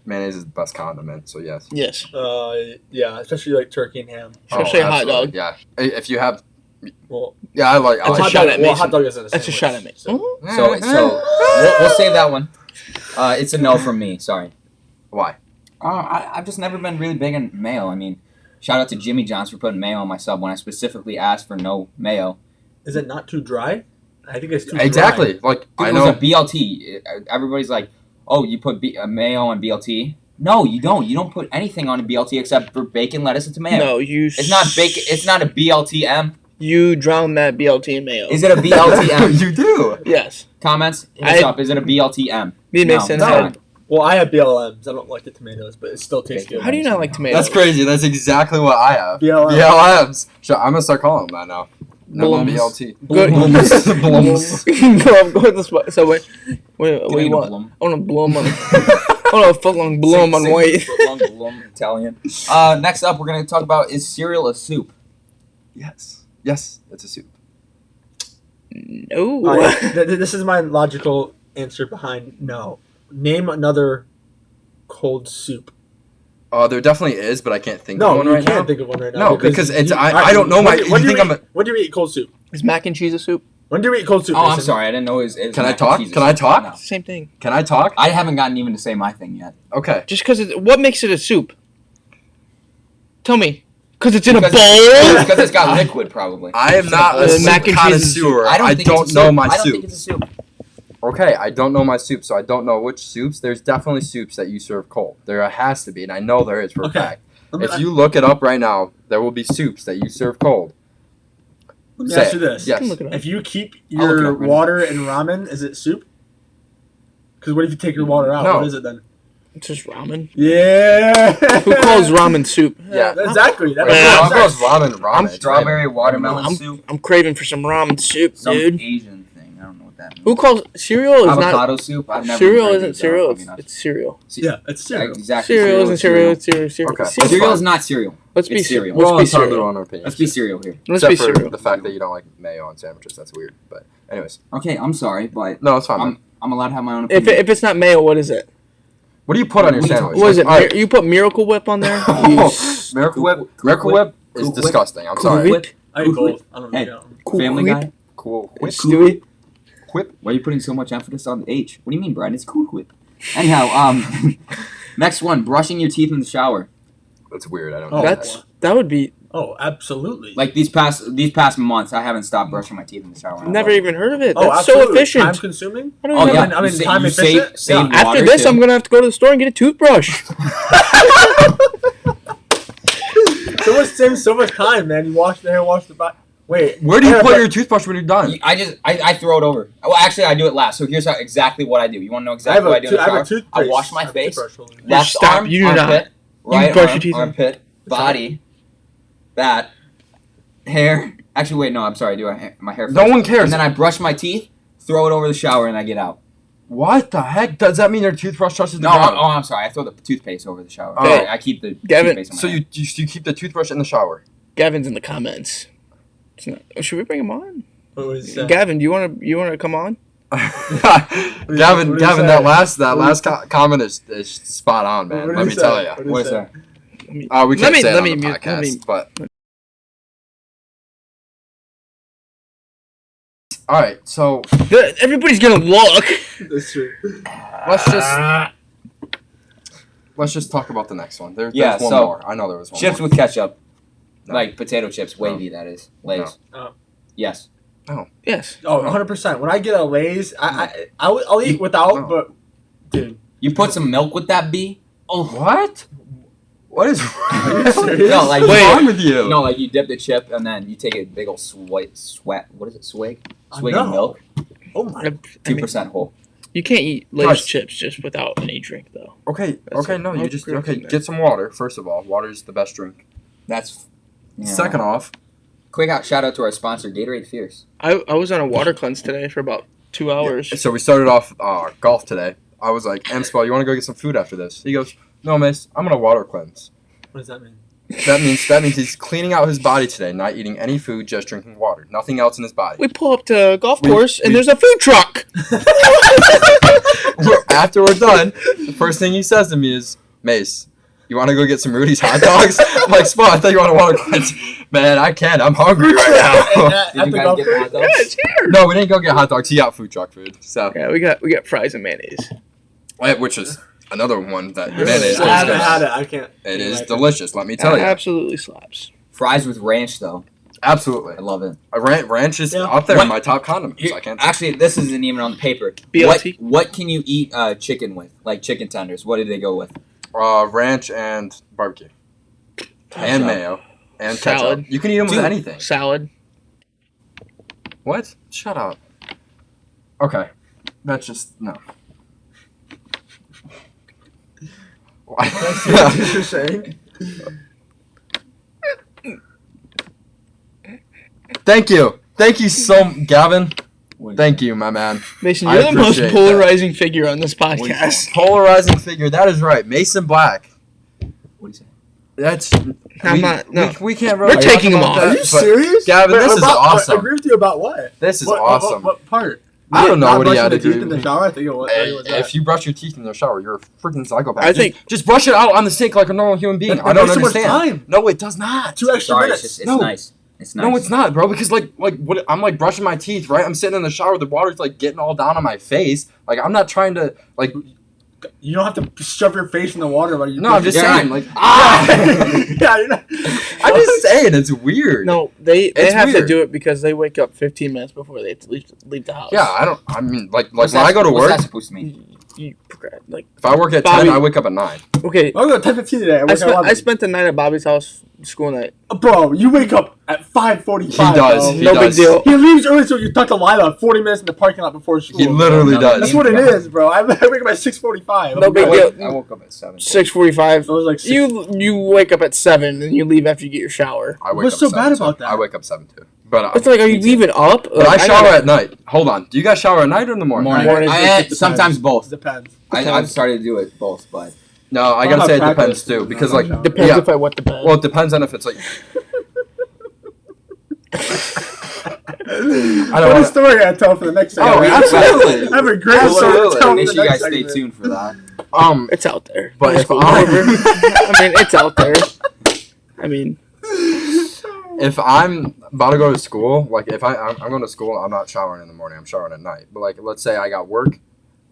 Speaker 2: Mayonnaise is the best condiment, so yes.
Speaker 4: Yes.
Speaker 3: Yeah, especially like turkey and ham.
Speaker 4: Especially a hot
Speaker 2: absolutely,
Speaker 4: dog.
Speaker 2: Yeah. If you have,
Speaker 3: Well,
Speaker 2: yeah, I like.
Speaker 4: It's a
Speaker 2: like
Speaker 4: shot at Mason.
Speaker 3: hot dog isn't a
Speaker 4: That's a
Speaker 3: sandwich,
Speaker 4: shot at me.
Speaker 3: so-
Speaker 5: So we'll save that one. It's a no from me. Sorry.
Speaker 2: Why?
Speaker 5: I've just never been really big on mayo. I mean, shout out to Jimmy John's for putting mayo on my sub when I specifically asked for no mayo.
Speaker 3: Is it not too dry? I think it's too
Speaker 2: Exactly.
Speaker 3: dry.
Speaker 2: Like
Speaker 5: Dude,
Speaker 2: I
Speaker 5: it
Speaker 2: know.
Speaker 5: was a BLT. Everybody's like, "Oh, you put mayo on BLT?" No, you don't. You don't put anything on a BLT except for bacon, lettuce, and tomato.
Speaker 4: No, you.
Speaker 5: It's not bacon. It's not a BLTM.
Speaker 4: You drown that BLT in mayo.
Speaker 5: Is it a BLTM?
Speaker 2: You do.
Speaker 4: Yes.
Speaker 5: Comments? Hit us
Speaker 4: I-
Speaker 5: up. Is it a BLTM?
Speaker 4: Me and
Speaker 5: No,
Speaker 4: Mason
Speaker 5: it's
Speaker 4: had.
Speaker 5: not.
Speaker 3: Well, I have BLMs. I don't like the tomatoes, but it still tastes
Speaker 5: Okay.
Speaker 3: good.
Speaker 4: How do you not like tomatoes?
Speaker 2: That's crazy. That's exactly what I have.
Speaker 3: BLM.
Speaker 2: BLMs. So I'm gonna start calling them that now. No
Speaker 4: Blooms.
Speaker 2: BLT.
Speaker 4: Good.
Speaker 2: Blooms.
Speaker 4: Go to the spot. So wait, what do you want? I want to blow 'em on. I want a footlong blow 'em on
Speaker 5: Sing-
Speaker 4: white.
Speaker 5: sing- Blum, Italian. Next up, we're going to talk about, is cereal a soup?
Speaker 2: Yes. Yes. It's a soup.
Speaker 4: No.
Speaker 3: All right, this is my logical answer behind no. Name another cold soup.
Speaker 2: There definitely is, but I can't think of
Speaker 3: No,
Speaker 2: one
Speaker 3: you
Speaker 2: right
Speaker 3: can't
Speaker 2: now.
Speaker 3: think of one right now.
Speaker 2: No, because it's
Speaker 3: you-
Speaker 2: I don't know my. You
Speaker 3: When do
Speaker 2: think
Speaker 3: you
Speaker 2: I'm?
Speaker 3: eat, when do you eat cold soup?
Speaker 4: Is mac and cheese a soup?
Speaker 3: When do you eat cold soup?
Speaker 5: Oh, I'm
Speaker 3: Mason?
Speaker 5: sorry. I didn't know it was
Speaker 2: Can I
Speaker 5: mac and
Speaker 2: talk?
Speaker 5: cheese.
Speaker 2: Can I talk?
Speaker 5: No.
Speaker 4: Same thing.
Speaker 2: Can I talk?
Speaker 5: I haven't gotten even to say my thing yet.
Speaker 2: Okay.
Speaker 4: Just because what makes it a soup? Tell me. Because it's in a
Speaker 5: Because-
Speaker 4: bowl.
Speaker 5: Because it's got liquid, probably.
Speaker 2: I am not a
Speaker 4: Mac
Speaker 2: soup
Speaker 4: and cheese is-
Speaker 2: connoisseur.
Speaker 5: I don't
Speaker 2: I
Speaker 5: think
Speaker 2: don't
Speaker 5: it's a
Speaker 2: know
Speaker 5: soup.
Speaker 2: my
Speaker 5: I don't
Speaker 2: soup.
Speaker 5: think it's a soup.
Speaker 2: Okay, I don't know my soup, so I don't know which soups. There's definitely soups that you serve cold. There has to be, and I know there is for a fact. If you look it up right now, there will be soups that you serve cold.
Speaker 3: Let me ask you this.
Speaker 2: Yes.
Speaker 3: If you keep
Speaker 5: I'll look it
Speaker 3: your
Speaker 5: up right
Speaker 3: water in ramen, is it soup? Because what if you take your water out?
Speaker 2: No.
Speaker 3: What is it then?
Speaker 4: It's just ramen.
Speaker 3: Yeah.
Speaker 4: Who calls ramen soup?
Speaker 2: Yeah.
Speaker 3: Exactly. That
Speaker 2: Wait,
Speaker 3: makes
Speaker 2: how
Speaker 3: sense.
Speaker 2: goes ramen? It's
Speaker 5: Strawberry
Speaker 2: ramen.
Speaker 5: watermelon soup.
Speaker 4: I'm craving for some ramen soup,
Speaker 5: Some
Speaker 4: dude.
Speaker 5: Asian thing. I don't know what that means.
Speaker 4: Who calls cereal is
Speaker 5: Avocado
Speaker 4: not
Speaker 5: soup? I've never
Speaker 4: cereal
Speaker 5: heard
Speaker 4: isn't
Speaker 5: these,
Speaker 4: cereal.
Speaker 5: I'll be honest.
Speaker 4: It's cereal.
Speaker 3: Yeah, it's cereal.
Speaker 5: Exactly.
Speaker 4: Cereal isn't cereal. It's cereal.
Speaker 2: Okay.
Speaker 5: Cereal is not cereal.
Speaker 4: Let's be
Speaker 5: It's cereal.
Speaker 2: We're all
Speaker 4: Let's be
Speaker 2: entitled to
Speaker 4: cereal.
Speaker 2: our own opinions.
Speaker 5: Let's be cereal here.
Speaker 4: Let's
Speaker 2: Except
Speaker 4: be
Speaker 2: for
Speaker 4: cereal.
Speaker 2: the fact that you don't like mayo on sandwiches. That's weird. But anyways.
Speaker 5: Okay, I'm sorry, but
Speaker 2: No, it's fine, man.
Speaker 5: I'm allowed to have my own
Speaker 4: If
Speaker 5: opinion.
Speaker 4: it's not mayo, what is it?
Speaker 2: What do you put on your
Speaker 5: What are you
Speaker 2: sandwich?
Speaker 4: What is it?
Speaker 2: All right.
Speaker 4: You put Miracle Whip on there?
Speaker 2: Miracle Whip?
Speaker 5: Cool
Speaker 2: Miracle
Speaker 5: Whip?
Speaker 2: Whip is
Speaker 5: Cool Whip?
Speaker 2: disgusting. I'm
Speaker 4: Cool
Speaker 2: sorry.
Speaker 4: Whip?
Speaker 3: I eat both. I don't
Speaker 5: Hey.
Speaker 3: know.
Speaker 5: Family
Speaker 4: Whip?
Speaker 5: Guy?
Speaker 2: Cool Whip.
Speaker 4: Stewie?
Speaker 2: Whip.
Speaker 5: Why are you putting so much emphasis on the H? What do you mean, Brian? It's Cool Whip. Anyhow, next one, brushing your teeth in the shower.
Speaker 2: That's weird. I don't know.
Speaker 3: Oh,
Speaker 4: That would be.
Speaker 3: Oh, absolutely.
Speaker 5: Like these past months, I haven't stopped brushing my teeth in the shower.
Speaker 4: Never even heard of it.
Speaker 3: Oh,
Speaker 4: That's so
Speaker 3: absolutely.
Speaker 4: efficient.
Speaker 3: Time consuming.
Speaker 4: I don't
Speaker 5: Oh
Speaker 4: even
Speaker 5: yeah,
Speaker 3: I mean,
Speaker 5: you
Speaker 3: time
Speaker 5: you
Speaker 3: efficient?
Speaker 5: save
Speaker 3: Yeah.
Speaker 4: After
Speaker 5: water
Speaker 4: this,
Speaker 5: too.
Speaker 4: I'm gonna have to go to the store and get a toothbrush.
Speaker 3: So much time, man. You wash the hair, wash the body. Wait,
Speaker 2: Where do you
Speaker 3: hair,
Speaker 2: put
Speaker 3: but-
Speaker 2: your toothbrush when you're done?
Speaker 5: I throw it over. Well, actually, I do it last. So here's exactly what I do. You want to know
Speaker 3: I
Speaker 5: exactly what I do in the
Speaker 3: I have
Speaker 5: shower?
Speaker 3: a toothpaste.
Speaker 5: I wash my
Speaker 3: I have a
Speaker 5: face.
Speaker 3: toothbrush holder.
Speaker 5: Left
Speaker 4: Stop,
Speaker 5: arm,
Speaker 4: you do
Speaker 5: armpit,
Speaker 4: not.
Speaker 5: right
Speaker 4: brush
Speaker 5: arm,
Speaker 4: your teeth.
Speaker 5: armpit, body, that, hair. Actually, wait, no, I'm sorry. I do my hair first.
Speaker 2: No one cares.
Speaker 5: And then I brush my teeth, throw it over the shower, and I get out.
Speaker 2: What the heck? Does that mean your toothbrush touches the
Speaker 5: No,
Speaker 2: ground?
Speaker 5: I'm sorry. I throw the toothpaste over the shower.
Speaker 2: Okay.
Speaker 5: I keep the
Speaker 4: Gavin,
Speaker 5: toothpaste on my
Speaker 2: So
Speaker 5: hand.
Speaker 2: you keep the toothbrush in the shower?
Speaker 4: Gavin's in the comments. It's not, should we bring him on?
Speaker 3: What was that?
Speaker 4: Gavin, do you wanna come on?
Speaker 2: Gavin,
Speaker 3: what did he say?
Speaker 2: that last comment is spot on, man.
Speaker 3: What did
Speaker 2: Let
Speaker 3: he
Speaker 2: me
Speaker 3: say?
Speaker 2: tell you.
Speaker 3: What did he
Speaker 5: What is
Speaker 3: say?
Speaker 5: that?
Speaker 2: We can't say it
Speaker 4: let
Speaker 2: on
Speaker 4: me
Speaker 2: the
Speaker 4: mute-
Speaker 2: podcast,
Speaker 4: let me-
Speaker 2: but all right. So
Speaker 4: Everybody's gonna look.
Speaker 3: That's true.
Speaker 2: let's just talk about the next one. There's
Speaker 5: Yeah,
Speaker 2: one
Speaker 5: so,
Speaker 2: more. I know there was one
Speaker 5: Chips
Speaker 2: more.
Speaker 5: with ketchup.
Speaker 2: No.
Speaker 5: Like potato chips, wavy, that is. Lay's.
Speaker 3: No.
Speaker 5: Yes.
Speaker 4: Yes.
Speaker 3: Oh, 100%. When I get a Lay's, I'll eat without,
Speaker 2: No.
Speaker 3: but dude,
Speaker 5: You put some milk with that B? Oh.
Speaker 2: What? What is
Speaker 3: you serious?
Speaker 5: No, like
Speaker 2: what's wrong with you?
Speaker 5: No, like you dip the chip and then you take a big old sweat. What is it? Swig? Swig
Speaker 3: No.
Speaker 5: of milk.
Speaker 3: Oh my.
Speaker 4: I
Speaker 5: 2% whole.
Speaker 4: You can't eat Lay's
Speaker 2: Guys.
Speaker 4: chips just without any drink, though.
Speaker 2: Okay.
Speaker 4: That's
Speaker 2: Okay.
Speaker 4: it.
Speaker 2: No,
Speaker 4: I'll
Speaker 2: you just
Speaker 4: agree with you,
Speaker 2: get some water. First of all, water is the best drink.
Speaker 5: That's. Yeah.
Speaker 2: Second off,
Speaker 5: Quick shout out to our sponsor, Gatorade Fierce.
Speaker 4: I was on a water cleanse today for about 2 hours.
Speaker 2: so we started off golf today. I was like, Amspel, you want to go get some food after this? He goes, no, miss, I'm gonna water cleanse.
Speaker 3: What does that mean?
Speaker 2: That means he's cleaning out his body today, not eating any food, just drinking water, nothing else in his body.
Speaker 4: We pull up to a golf
Speaker 2: We-
Speaker 4: course and
Speaker 2: we-
Speaker 4: there's a food truck.
Speaker 2: After we're done, the first thing he says to me is, Mace, you want to go get some Rudy's hot dogs? I'm like, Spot, I thought you want to water cleanse. Man, I can't. I'm hungry right now.
Speaker 3: At
Speaker 5: Did you
Speaker 3: the
Speaker 5: guys
Speaker 3: golf
Speaker 5: get the
Speaker 3: course?
Speaker 5: hot dogs?
Speaker 4: Yeah, it's here.
Speaker 2: No, we didn't go get hot dogs. He got food truck food. So,
Speaker 4: Yeah, we got fries and mayonnaise.
Speaker 2: which is another one that
Speaker 3: Really?
Speaker 2: mayonnaise
Speaker 3: I haven't
Speaker 2: is
Speaker 3: had it. I can't.
Speaker 2: It is
Speaker 3: imagine.
Speaker 2: delicious. Let me tell you.
Speaker 4: Absolutely slaps.
Speaker 5: Fries with ranch, though.
Speaker 2: Absolutely.
Speaker 5: I love it.
Speaker 2: Ranch is
Speaker 3: Yeah.
Speaker 2: up there
Speaker 5: What-
Speaker 2: in my top condiments. I can't.
Speaker 5: Actually, this isn't even on the paper.
Speaker 4: BLT?
Speaker 5: What can you eat chicken with? Like chicken tenders. What do they go with?
Speaker 2: Ranch and barbecue. And mayo. And
Speaker 4: Salad.
Speaker 2: ketchup. You can eat them with
Speaker 5: Dude.
Speaker 2: anything.
Speaker 4: Salad.
Speaker 2: What? Shut up. Okay. That's just, no.
Speaker 3: That's what you're saying.
Speaker 2: Thank you. Thank you Gavin. Thank you, my man.
Speaker 4: Mason,
Speaker 2: I
Speaker 4: you're the most
Speaker 2: appreciate
Speaker 4: polarizing figure on this
Speaker 5: What are you
Speaker 4: podcast.
Speaker 2: Polarizing figure. That is right. Mason Black.
Speaker 5: What do you say?
Speaker 2: That's.
Speaker 4: I'm not. No.
Speaker 2: We can't really
Speaker 4: We're
Speaker 2: talk
Speaker 4: taking him
Speaker 2: about
Speaker 4: off.
Speaker 2: that,
Speaker 3: Are you
Speaker 2: but
Speaker 3: serious?
Speaker 2: Gavin, this is
Speaker 3: about-
Speaker 2: awesome.
Speaker 3: I agree with you about what?
Speaker 2: This is
Speaker 3: What-
Speaker 2: awesome.
Speaker 3: What part?
Speaker 2: I don't know
Speaker 3: Not
Speaker 2: what he
Speaker 3: brushing
Speaker 2: had
Speaker 3: the
Speaker 2: to do.
Speaker 3: teeth in the shower. I think it was.
Speaker 2: Hey, if you brush your teeth in the shower, you're a freaking psychopath.
Speaker 4: I think-
Speaker 2: just brush it out on the sink like a normal human being.
Speaker 3: That
Speaker 2: I don't
Speaker 3: wastes so much
Speaker 2: understand.
Speaker 3: time.
Speaker 2: No, it does not.
Speaker 3: 2 extra
Speaker 5: Sorry,
Speaker 3: minutes.
Speaker 5: it's
Speaker 2: No.
Speaker 5: nice. It's nice.
Speaker 2: No, it's not, bro. Because like what? I'm like brushing my teeth, right? I'm sitting in the shower. The water's like getting all down on my face. Like I'm not trying to like.
Speaker 3: You don't have to shove your face in the water. But you
Speaker 2: No, I'm just
Speaker 5: Yeah.
Speaker 2: saying, like,
Speaker 3: yeah, you're not.
Speaker 2: I'm just saying, it's weird.
Speaker 4: No, they
Speaker 2: It's
Speaker 4: have to
Speaker 2: weird.
Speaker 4: do it because they wake up 15 minutes before they have to leave the house.
Speaker 2: Yeah, I mean, like
Speaker 5: What's
Speaker 2: when I go to
Speaker 5: what's
Speaker 2: work,
Speaker 5: that supposed to mean?
Speaker 4: You like
Speaker 2: if I work at
Speaker 4: Bobby-
Speaker 2: 10, I wake up at 9.
Speaker 4: okay.
Speaker 3: I'm going to 10:15 today.
Speaker 4: I spent the night at Bobby's house, school night.
Speaker 3: Bro, you wake up at 5:45.
Speaker 2: He does.
Speaker 3: Bro.
Speaker 2: He
Speaker 4: No
Speaker 2: does.
Speaker 4: big deal.
Speaker 3: He leaves early so you talk to Lila 40 minutes in the parking lot before school.
Speaker 2: He literally
Speaker 5: No,
Speaker 2: does.
Speaker 3: That's what it is, bro. I wake up at 6:45.
Speaker 4: No big deal.
Speaker 5: I woke up at 7.
Speaker 4: 6:45.
Speaker 3: I was like,
Speaker 4: You wake up at 7 and you leave after you get your shower.
Speaker 2: I wake
Speaker 3: What's
Speaker 2: up
Speaker 3: so
Speaker 2: 7
Speaker 3: bad
Speaker 2: too.
Speaker 3: about that?
Speaker 2: I wake up 7 too. But
Speaker 4: It's like, are you
Speaker 5: Me too.
Speaker 4: leaving up?
Speaker 2: but I
Speaker 4: Like,
Speaker 2: shower
Speaker 4: gotta-
Speaker 2: at night. Hold on. Do you guys shower at night or in the morning?
Speaker 5: Morning.
Speaker 3: Morning.
Speaker 5: Sometimes both.
Speaker 3: Depends.
Speaker 5: I've started to do it both, but
Speaker 2: No, I
Speaker 3: I'll
Speaker 2: gotta
Speaker 3: have
Speaker 2: say it
Speaker 3: practice.
Speaker 2: depends too, because like
Speaker 4: Depends
Speaker 2: yeah.
Speaker 4: if I wet the bed.
Speaker 2: Well, it depends on if it's like. I don't
Speaker 3: What a
Speaker 2: wanna-
Speaker 3: story I tell for the next
Speaker 2: Oh,
Speaker 3: segment.
Speaker 2: absolutely.
Speaker 3: I have a great story
Speaker 2: Absolutely.
Speaker 3: to tell for
Speaker 5: make
Speaker 3: the
Speaker 5: sure you
Speaker 3: next
Speaker 5: guys stay
Speaker 3: segment.
Speaker 5: tuned for that.
Speaker 4: It's out there.
Speaker 2: But if
Speaker 4: I mean, it's out there. I mean,
Speaker 2: if I'm about to go to school, like if I'm going to school, I'm not showering in the morning. I'm showering at night. But like, let's say I got work,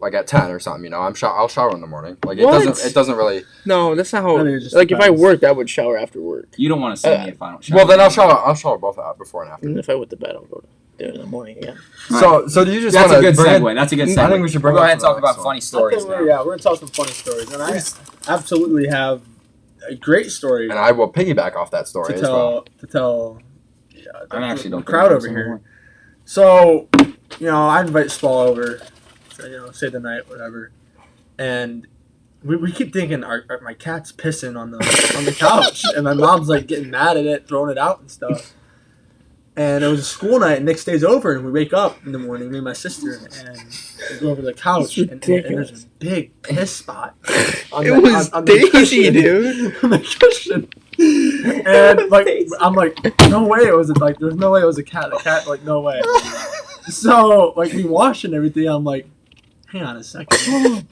Speaker 2: like at 10 or something. You know, I'll shower in the morning. Like
Speaker 4: What?
Speaker 2: it doesn't really.
Speaker 4: no, that's not how.
Speaker 3: I think it just
Speaker 4: Like, if I
Speaker 3: depends.
Speaker 4: worked, I would shower after work.
Speaker 5: You don't want to see me if I don't shower.
Speaker 2: Well, then I'll shower both out before and after.
Speaker 4: And if I wet the bed, I'll go to do it in the morning again.
Speaker 2: So do you just
Speaker 5: That's a
Speaker 2: wanna
Speaker 5: good
Speaker 2: bring it-
Speaker 5: segue. That's a good segue.
Speaker 2: I think we should bring
Speaker 5: go
Speaker 2: it
Speaker 5: ahead
Speaker 2: up
Speaker 5: and
Speaker 2: to
Speaker 5: talk
Speaker 2: the
Speaker 5: about
Speaker 2: next
Speaker 5: funny
Speaker 3: I
Speaker 5: stories
Speaker 3: think
Speaker 5: now.
Speaker 3: we're going to tell some funny stories. And I absolutely have a great story
Speaker 2: And I will piggyback off that story
Speaker 3: to
Speaker 2: as well.
Speaker 3: tell
Speaker 5: I actually don't
Speaker 3: the crowd
Speaker 5: think
Speaker 3: over
Speaker 5: I'm
Speaker 3: here. So, I invite Spall over to, stay the night, whatever. And we keep thinking my cat's pissing on the couch. And my mom's like getting mad at it, throwing it out and stuff. And it was a school night, and Nick stays over, and we wake up in the morning, me and my sister, and we go over to the couch, and there's a big piss spot. On
Speaker 4: It
Speaker 3: the,
Speaker 4: was
Speaker 3: on the
Speaker 4: Daisy,
Speaker 3: cushion.
Speaker 4: dude.
Speaker 3: On the cushion. And like I'm like, no way it was like there's no way it was a cat. The cat like no way. So like we wash and everything. I'm like, hang on a second.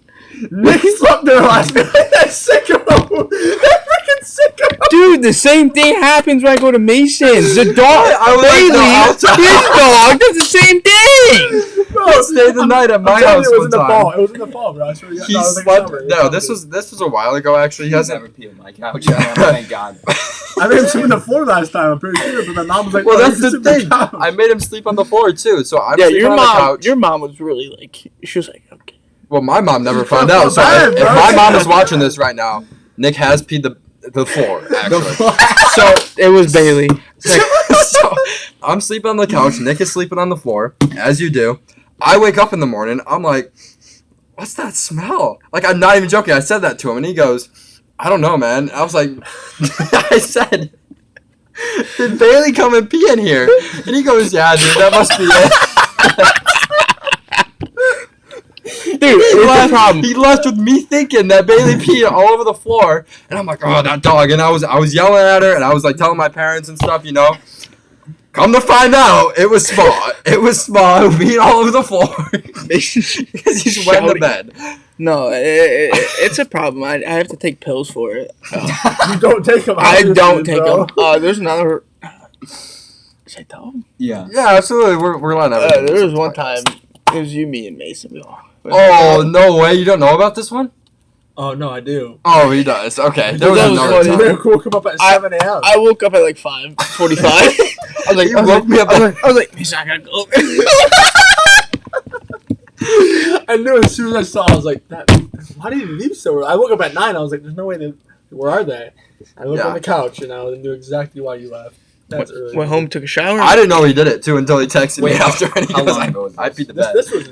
Speaker 3: Nick slept there last night. That sicko. That freaking sicko.
Speaker 4: Dude, the same thing happens when I go to Mason's. The dog,
Speaker 2: I was like,
Speaker 4: Bailey,
Speaker 2: no,
Speaker 4: his dog does the same thing.
Speaker 3: Bro,
Speaker 2: Stayed the night at my
Speaker 3: I'm telling
Speaker 2: house
Speaker 3: you, it was
Speaker 2: one
Speaker 3: in the
Speaker 2: time.
Speaker 3: fall. It was in the fall, bro. I swear to God.
Speaker 2: He
Speaker 3: No, it was like
Speaker 2: slept.
Speaker 3: summer. It
Speaker 2: No,
Speaker 3: was
Speaker 2: this was a while ago. Actually, he
Speaker 5: He's
Speaker 2: hasn't.
Speaker 5: never peed on my couch. Thank God.
Speaker 3: I made him sleep on the floor last time. I'm pretty sure, but my mom was like,
Speaker 2: Well,
Speaker 3: "Oh,
Speaker 2: that's
Speaker 3: you
Speaker 2: the
Speaker 3: can sleep on
Speaker 2: thing.
Speaker 3: couch."
Speaker 2: I made him sleep on the floor too. So I'm
Speaker 4: Yeah,
Speaker 2: sleeping
Speaker 4: your
Speaker 2: on the
Speaker 4: mom.
Speaker 2: couch.
Speaker 4: Your mom was really like. She was like, okay.
Speaker 2: Well, my mom never found out. So
Speaker 3: bad,
Speaker 2: if
Speaker 3: bro.
Speaker 2: my mom is watching this right now, Nick has peed the floor actually.
Speaker 4: So it was Bailey.
Speaker 2: So I'm sleeping on the couch. Nick is sleeping on the floor, as you do. I wake up in the morning. I'm like, what's that smell? Like, I'm not even joking. I said that to him, and he goes, I don't know, man. I was like, I said, did Bailey come and pee in here? And he goes, yeah, dude, that must be it.
Speaker 4: Dude, it's a problem.
Speaker 2: He left with me thinking that Bailey peed all over the floor, and I'm like, oh, that dog. And I was yelling at her, and I was like telling my parents and stuff, Come to find out, it was small. It was small. It was peeing all over the floor because he's wet in the bed.
Speaker 4: No, it's a problem. I have to take pills for it.
Speaker 3: You don't take them.
Speaker 4: I don't
Speaker 3: obviously,
Speaker 4: take
Speaker 3: bro.
Speaker 4: them. There's another. Should I tell him?
Speaker 5: Yeah.
Speaker 2: Yeah, absolutely. We're letting everything.
Speaker 4: There was one time. It was you, me, and Mason. We all.
Speaker 2: Oh no way! You don't know about this one?
Speaker 3: Oh no, I do.
Speaker 2: Oh, he does. Okay, there was
Speaker 4: That was
Speaker 2: another
Speaker 4: funny.
Speaker 2: time.
Speaker 3: Nick woke him up at 7 a.m.
Speaker 4: I woke up at like 5:45. I was like,
Speaker 2: You woke me up.
Speaker 4: I was like, Mason, I gotta go.
Speaker 3: I knew as soon as I saw, I was like, why did he leave so early? I woke up at 9. I was like, there's no way. Where are they? I looked
Speaker 2: Yeah.
Speaker 3: on the couch and I knew exactly why you left. That's early.
Speaker 4: Went home, took a shower.
Speaker 2: I didn't know he did it too until he texted me
Speaker 5: Wait,
Speaker 2: after, and he
Speaker 5: how
Speaker 2: goes,
Speaker 5: long ago was
Speaker 2: I
Speaker 5: this?
Speaker 2: peed the
Speaker 3: This,
Speaker 2: bed.
Speaker 3: this was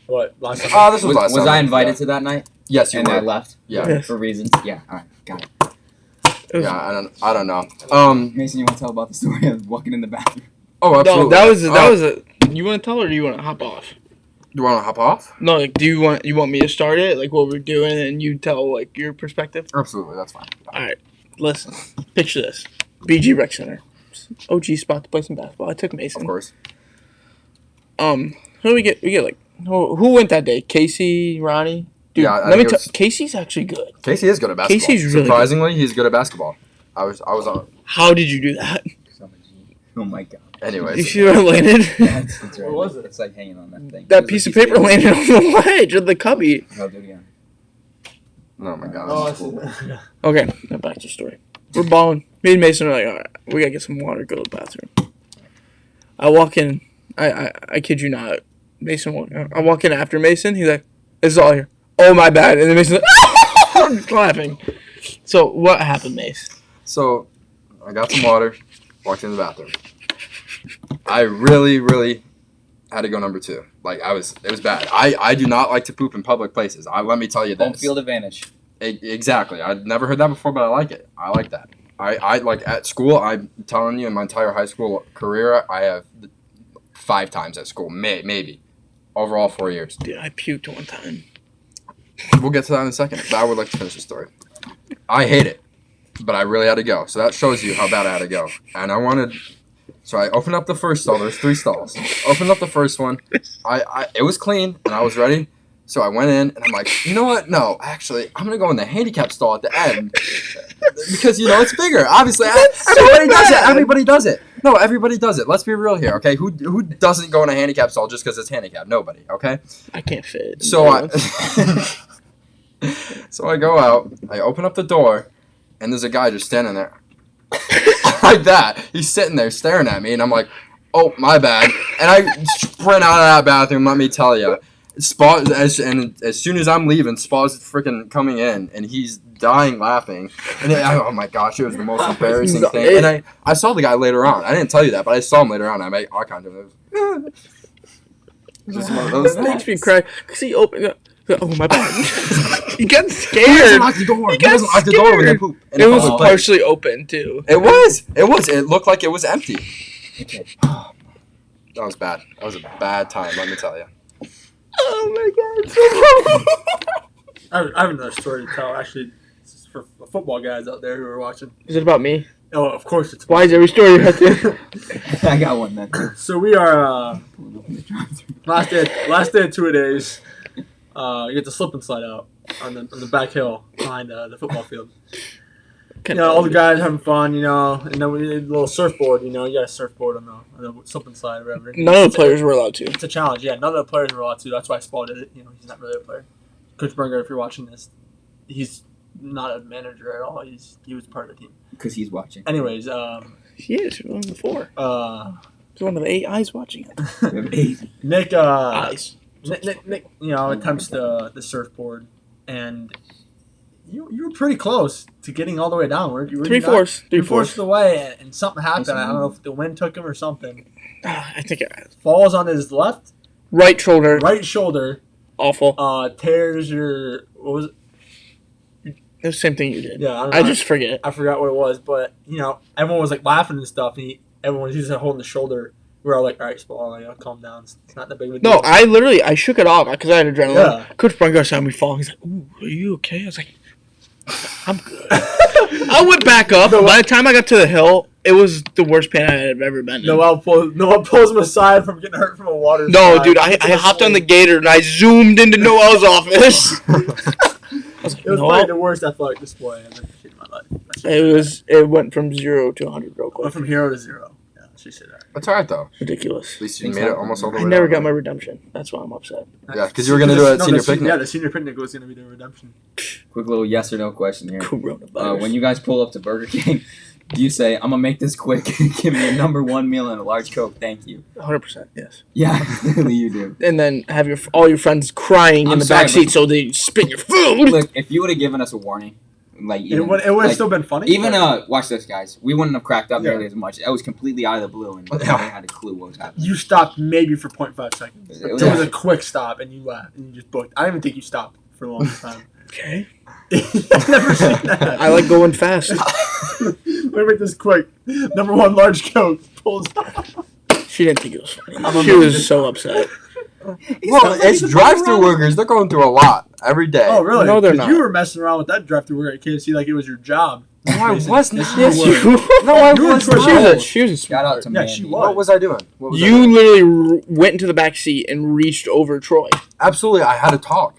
Speaker 3: what last time.
Speaker 2: Oh, this was last
Speaker 5: Was
Speaker 2: summer.
Speaker 5: I invited
Speaker 2: Yeah.
Speaker 5: to that night?
Speaker 2: Yes, you
Speaker 5: And I
Speaker 2: were.
Speaker 5: left?
Speaker 2: Yeah.
Speaker 4: Yes.
Speaker 5: For reasons? Yeah. All right. Got it.
Speaker 2: Yeah, I don't know.
Speaker 5: Mason, you want to tell about the story of walking in the bathroom?
Speaker 2: Oh,
Speaker 4: No,
Speaker 2: absolutely.
Speaker 4: that was a. You want to tell, or do you want to hop off?
Speaker 2: Do you want to hop off?
Speaker 4: No, like, do you want me to start it, like what we're doing, and you tell like your perspective?
Speaker 2: Absolutely, that's fine.
Speaker 4: All right, listen. Picture this: BG Rec Center, OG spot to play some basketball. I took Mason.
Speaker 2: Of course.
Speaker 4: Who do we get? We get like who went that day? Casey, Ronnie. Dude,
Speaker 2: Yeah, I
Speaker 4: let me
Speaker 2: think it
Speaker 4: tell.
Speaker 2: was-
Speaker 4: Casey's actually good.
Speaker 2: Casey is good at basketball.
Speaker 4: Casey's really good.
Speaker 2: Surprisingly, he's good at basketball. I was on.
Speaker 4: How did you do that?
Speaker 5: Oh my God.
Speaker 4: You
Speaker 2: Anyways,
Speaker 4: see where it landed?
Speaker 5: That's right.
Speaker 3: What was it?
Speaker 5: It's like hanging on that thing.
Speaker 4: That piece of paper landed on the ledge of the cubby.
Speaker 5: I'll do it again.
Speaker 2: Oh my god.
Speaker 3: Oh,
Speaker 2: That's cool.
Speaker 4: Okay, now back to the story. We're balling. Me and Mason are like, all right, we gotta get some water, go to the bathroom. I walk in. I kid you not. I walk in after Mason. He's like, this is all here. Oh, my bad. And then Mason's like, laughing. So, what happened, Mace?
Speaker 2: So, I got some water, walked in the bathroom. I really, really had to go number 2. Like, it was bad. I do not like to poop in public places. Let me tell you this.
Speaker 5: Home field advantage.
Speaker 2: Exactly. I'd never heard that before, but I like it. I like that. I like at school, I'm telling you, in my entire high school career, I have 5 times at school, maybe. Overall, 4 years.
Speaker 4: Dude, I puked one time.
Speaker 2: We'll get to that in a second, but I would like to finish the story. I hate it, but I really had to go. So that shows you how bad I had to go. And so I opened up the first stall. There's 3 stalls. Opened up the first one. It was clean, and I was ready. So I went in, and I'm like, you know what? No, actually, I'm going to go in the handicap stall at the end. Because, it's bigger. Obviously, everybody does it. Everybody does it. No, everybody does it. Let's be real here, okay? Who doesn't go in a handicap stall just because it's handicap? Nobody, okay?
Speaker 4: I can't fit.
Speaker 2: So so I go out, I open up the door, and there's a guy just standing there. Like that. He's sitting there staring at me, and I'm like, oh, my bad. And I sprint out of that bathroom, let me tell you. As soon as I'm leaving, Spa's freaking coming in, and he's dying laughing. And oh my gosh, it was the most embarrassing thing. And I saw the guy later on. I didn't tell you that, but I saw him later on. I made eye contact with him. Just one of those
Speaker 4: It makes me cry because he opened up. Oh my bad. He got
Speaker 2: He
Speaker 4: scared.
Speaker 2: doesn't lock the door. He doesn't lock the door when they poop.
Speaker 4: It was partially open too.
Speaker 2: It was. It looked like it was empty. That was bad. That was a bad time, let me tell you.
Speaker 4: Oh my god.
Speaker 3: I have another story to tell. Actually, this is for football guys out there who are watching.
Speaker 4: Is it about me?
Speaker 3: Oh, of course it's.
Speaker 4: Why is every story you have to?
Speaker 5: I got one then.
Speaker 3: So we are last day of 2 days. You get to slip and slide out on the back hill behind the football field. All the guys having fun, and then we did a little surfboard. You got a surfboard on the slip and slide or whatever.
Speaker 4: None of the players were allowed to.
Speaker 3: It's a challenge, yeah. None of the players were allowed to. That's why Spall did it. He's not really a player. Coach Berger, if you're watching this, he's not a manager at all. He was part of the team.
Speaker 5: Because he's watching.
Speaker 3: Anyways,
Speaker 4: He is one of the 4. He's one of the 8 eyes watching it.
Speaker 5: We have 8.
Speaker 3: Nick,
Speaker 4: Eyes.
Speaker 3: Nick, attempts the surfboard, and you were pretty close to getting all the way down. Were you
Speaker 4: 3/4.
Speaker 3: 3/4 of the way, and something happened. I don't know if the wind took him or something.
Speaker 4: I think
Speaker 3: Falls on his left
Speaker 4: right shoulder.
Speaker 3: shoulder.
Speaker 4: Awful.
Speaker 3: Tears your what was it?
Speaker 4: It was the same thing you did.
Speaker 3: Yeah, I don't know.
Speaker 4: I just forget.
Speaker 3: I forgot what it was, but everyone was like laughing and stuff. And everyone was just holding the shoulder. We were all like, all right, Spall, calm down. It's not that big of a deal.
Speaker 4: No, I shook it off because I had adrenaline.
Speaker 3: Yeah.
Speaker 4: Coach Brungar saw me fall. He's like, "Ooh, are you okay?" I was like, "I'm good." I went back up. By the time I got to the hill, it was the worst pain I had ever been in.
Speaker 3: Noel pulls him aside from getting hurt from a water
Speaker 4: No,
Speaker 3: slide.
Speaker 4: dude, I hopped on the gator and I zoomed into Noel's office. I was like,
Speaker 3: It was
Speaker 4: Noel?
Speaker 3: probably the worst athletic display I've ever seen in my life.
Speaker 4: It went from 0 to 100 real
Speaker 3: Went
Speaker 4: quick.
Speaker 3: from 0 to 0. Yeah, she said that.
Speaker 2: That's alright though.
Speaker 4: Ridiculous.
Speaker 2: At least you made it almost all the way
Speaker 4: I never
Speaker 2: down.
Speaker 4: got my redemption. That's why I'm upset.
Speaker 2: Yeah, because you were going to do it at senior picnic.
Speaker 3: Yeah, the senior picnic was going to be the redemption.
Speaker 5: Quick little yes or no question here.
Speaker 4: Coronavirus.
Speaker 5: When you guys pull up to Burger King, do you say, I'm going to make this quick, give me a number 1 meal and a large Coke, thank you?
Speaker 4: 100%, yes.
Speaker 5: Yeah, clearly you do.
Speaker 4: And then have all your friends crying in
Speaker 5: I'm
Speaker 4: the
Speaker 5: sorry,
Speaker 4: back seat so they spit your food.
Speaker 5: Look, if you would have given us a warning,
Speaker 3: It would have still been funny.
Speaker 5: Even watch this, guys. We wouldn't have cracked up nearly as much. That was completely out of the blue, and they had a clue what was happening.
Speaker 3: You stopped maybe for 0.5 seconds.
Speaker 5: It
Speaker 3: It
Speaker 5: was
Speaker 3: was a quick stop, and you left, and you just booked. I don't even think you stopped for a long time.
Speaker 4: Okay.
Speaker 3: I've never seen that.
Speaker 4: I like going fast.
Speaker 3: Let me make this quick. Number 1 large Coke pulls.
Speaker 4: She didn't think it was funny. She was so upset.
Speaker 2: Well, it's drive-through workers. They're going through a lot every day.
Speaker 3: Oh, really?
Speaker 4: No, they're
Speaker 3: 'Cause
Speaker 4: not.
Speaker 3: You were messing around with that drive-through worker at KFC like it was your job.
Speaker 2: No, I wasn't.
Speaker 4: Yes, you
Speaker 2: No, I
Speaker 3: You were
Speaker 2: wasn't.
Speaker 3: trying-
Speaker 4: She was a
Speaker 5: Shout out to
Speaker 3: Yeah,
Speaker 5: Mandy.
Speaker 3: she
Speaker 2: What was I doing? What was I
Speaker 4: You
Speaker 2: doing?
Speaker 4: literally went into the back seat and reached over Troy.
Speaker 2: Absolutely, I had to talk.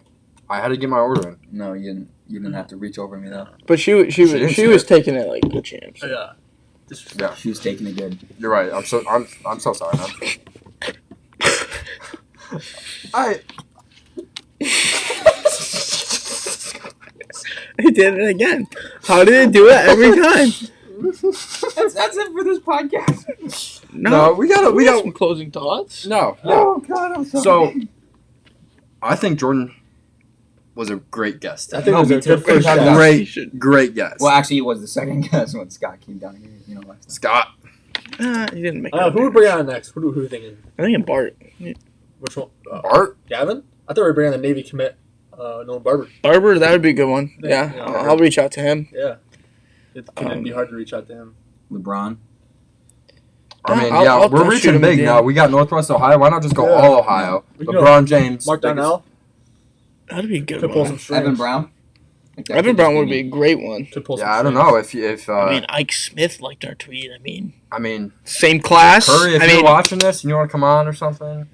Speaker 2: I had to get my order in.
Speaker 5: No, you didn't. You didn't have to reach over me though.
Speaker 4: But she
Speaker 2: didn't see
Speaker 4: was
Speaker 2: it.
Speaker 4: taking it like good champs.
Speaker 3: Yeah.
Speaker 2: Yeah,
Speaker 5: She was taking it good.
Speaker 2: you're right. I'm so sorry, man.
Speaker 4: He did it again. How did he do it every time?
Speaker 5: That's it for this podcast.
Speaker 2: No, we got
Speaker 4: some closing thoughts.
Speaker 2: No.
Speaker 5: Oh God, I'm sorry.
Speaker 2: So, I think Jordan was a great guest.
Speaker 3: I think
Speaker 5: No,
Speaker 3: it was
Speaker 5: me
Speaker 3: a
Speaker 5: too.
Speaker 3: good first
Speaker 5: Talk
Speaker 3: shot.
Speaker 5: about-
Speaker 2: Great guest.
Speaker 5: Well, actually, it was the second guest when Scott came down here. You know, last time.
Speaker 2: Scott.
Speaker 4: He didn't make
Speaker 3: Who would bring on next? Who are we thinking?
Speaker 4: I think Bart.
Speaker 3: Which one?
Speaker 2: Bart.
Speaker 3: Gavin? I thought we were bringing on the Navy commit, Nolan Barber.
Speaker 4: Barber, that would be a good one. Yeah,
Speaker 3: Yeah.
Speaker 4: I'll reach out to him.
Speaker 3: Yeah. It'd be hard to reach out to him.
Speaker 5: LeBron.
Speaker 2: I mean,
Speaker 4: I'll
Speaker 2: we're
Speaker 4: shoot
Speaker 2: reaching
Speaker 4: him a
Speaker 2: big
Speaker 4: DM.
Speaker 2: now. We got Northwest Ohio. Why not just go
Speaker 3: Yeah.
Speaker 2: all Ohio?
Speaker 3: We can go
Speaker 2: LeBron James.
Speaker 3: Mark Donnell
Speaker 4: That'd be a good
Speaker 3: could pull
Speaker 4: one.
Speaker 3: some strings.
Speaker 5: Evan Brown. Like that
Speaker 4: Evan
Speaker 5: could
Speaker 4: Brown
Speaker 5: just
Speaker 4: would be a great one.
Speaker 3: Could pull some
Speaker 2: Yeah, I don't
Speaker 3: strings.
Speaker 2: know if
Speaker 4: I mean, Ike Smith liked our tweet.
Speaker 2: I mean,
Speaker 4: Same class.
Speaker 2: Curry, if
Speaker 4: I
Speaker 2: you're
Speaker 4: mean,
Speaker 2: watching this and you want to come on or something,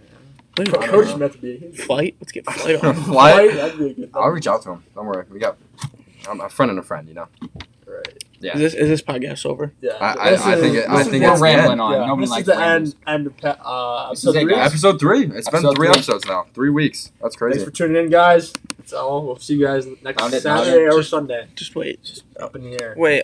Speaker 3: Coach Smith would be.
Speaker 4: Flight. Let's get Flight on.
Speaker 2: Flight?
Speaker 3: That'd be a good.
Speaker 2: I'll reach out to him. Don't worry. I'm a friend and a friend, you know.
Speaker 3: Right.
Speaker 2: Yeah.
Speaker 4: Is this podcast over?
Speaker 3: Yeah.
Speaker 2: I think
Speaker 3: this
Speaker 2: it's
Speaker 3: is
Speaker 5: We're
Speaker 2: the
Speaker 5: rambling
Speaker 2: end.
Speaker 5: on.
Speaker 3: Yeah,
Speaker 5: Nobody
Speaker 3: this is
Speaker 5: likes
Speaker 3: the
Speaker 5: rambles.
Speaker 3: end of
Speaker 5: This is
Speaker 3: episode
Speaker 5: it,
Speaker 3: 3.
Speaker 5: guys.
Speaker 2: Episode 3. It's been
Speaker 5: Episode
Speaker 2: 3
Speaker 5: 3.
Speaker 2: episodes now. 3 weeks. That's
Speaker 3: Thanks
Speaker 2: crazy.
Speaker 3: for tuning in, guys. That's all. We'll see you guys next
Speaker 5: Found it,
Speaker 3: Saturday
Speaker 5: found it.
Speaker 3: or Sunday.
Speaker 4: Just wait. Just
Speaker 3: Up in the air.
Speaker 4: wait.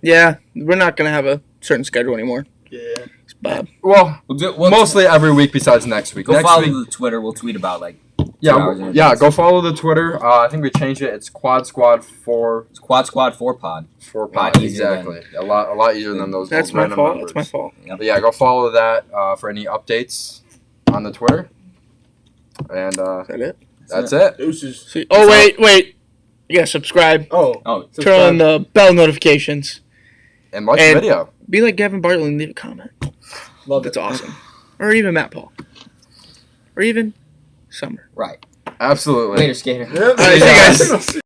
Speaker 4: Yeah, we're not gonna have a certain schedule anymore.
Speaker 3: Yeah.
Speaker 4: It's Bob.
Speaker 2: Well,
Speaker 5: We'll
Speaker 2: mostly every week besides next week.
Speaker 5: Go
Speaker 2: Next
Speaker 5: follow
Speaker 2: week,
Speaker 5: the Twitter. We'll tweet about like
Speaker 2: yeah,
Speaker 5: 2 hours in
Speaker 2: yeah.
Speaker 5: advance.
Speaker 2: Go follow the Twitter. I think we changed it. It's Quad Squad 4
Speaker 5: It's Quad Squad 4 Pod.
Speaker 2: Pod.
Speaker 5: Lot easier
Speaker 2: Exactly. A lot easier than those.
Speaker 4: That's
Speaker 2: those
Speaker 4: my
Speaker 2: random
Speaker 4: fault.
Speaker 2: numbers.
Speaker 4: That's my fault.
Speaker 2: But yeah, go follow that for any updates on the Twitter. And
Speaker 4: Is that it?
Speaker 2: that's it.
Speaker 3: Deuces.
Speaker 4: See, wait. You gotta subscribe.
Speaker 3: Oh.
Speaker 5: Oh,
Speaker 4: Turn on the bell notifications.
Speaker 2: And like the
Speaker 4: And-
Speaker 2: video.
Speaker 4: Be like Gavin Bartlett and leave a comment.
Speaker 3: Love
Speaker 4: That's
Speaker 3: it.
Speaker 4: awesome. Or even Matt Paul. Or even Summer.
Speaker 5: right.
Speaker 2: Absolutely.
Speaker 5: Later, skater.
Speaker 3: Yep.
Speaker 4: All right, see you guys.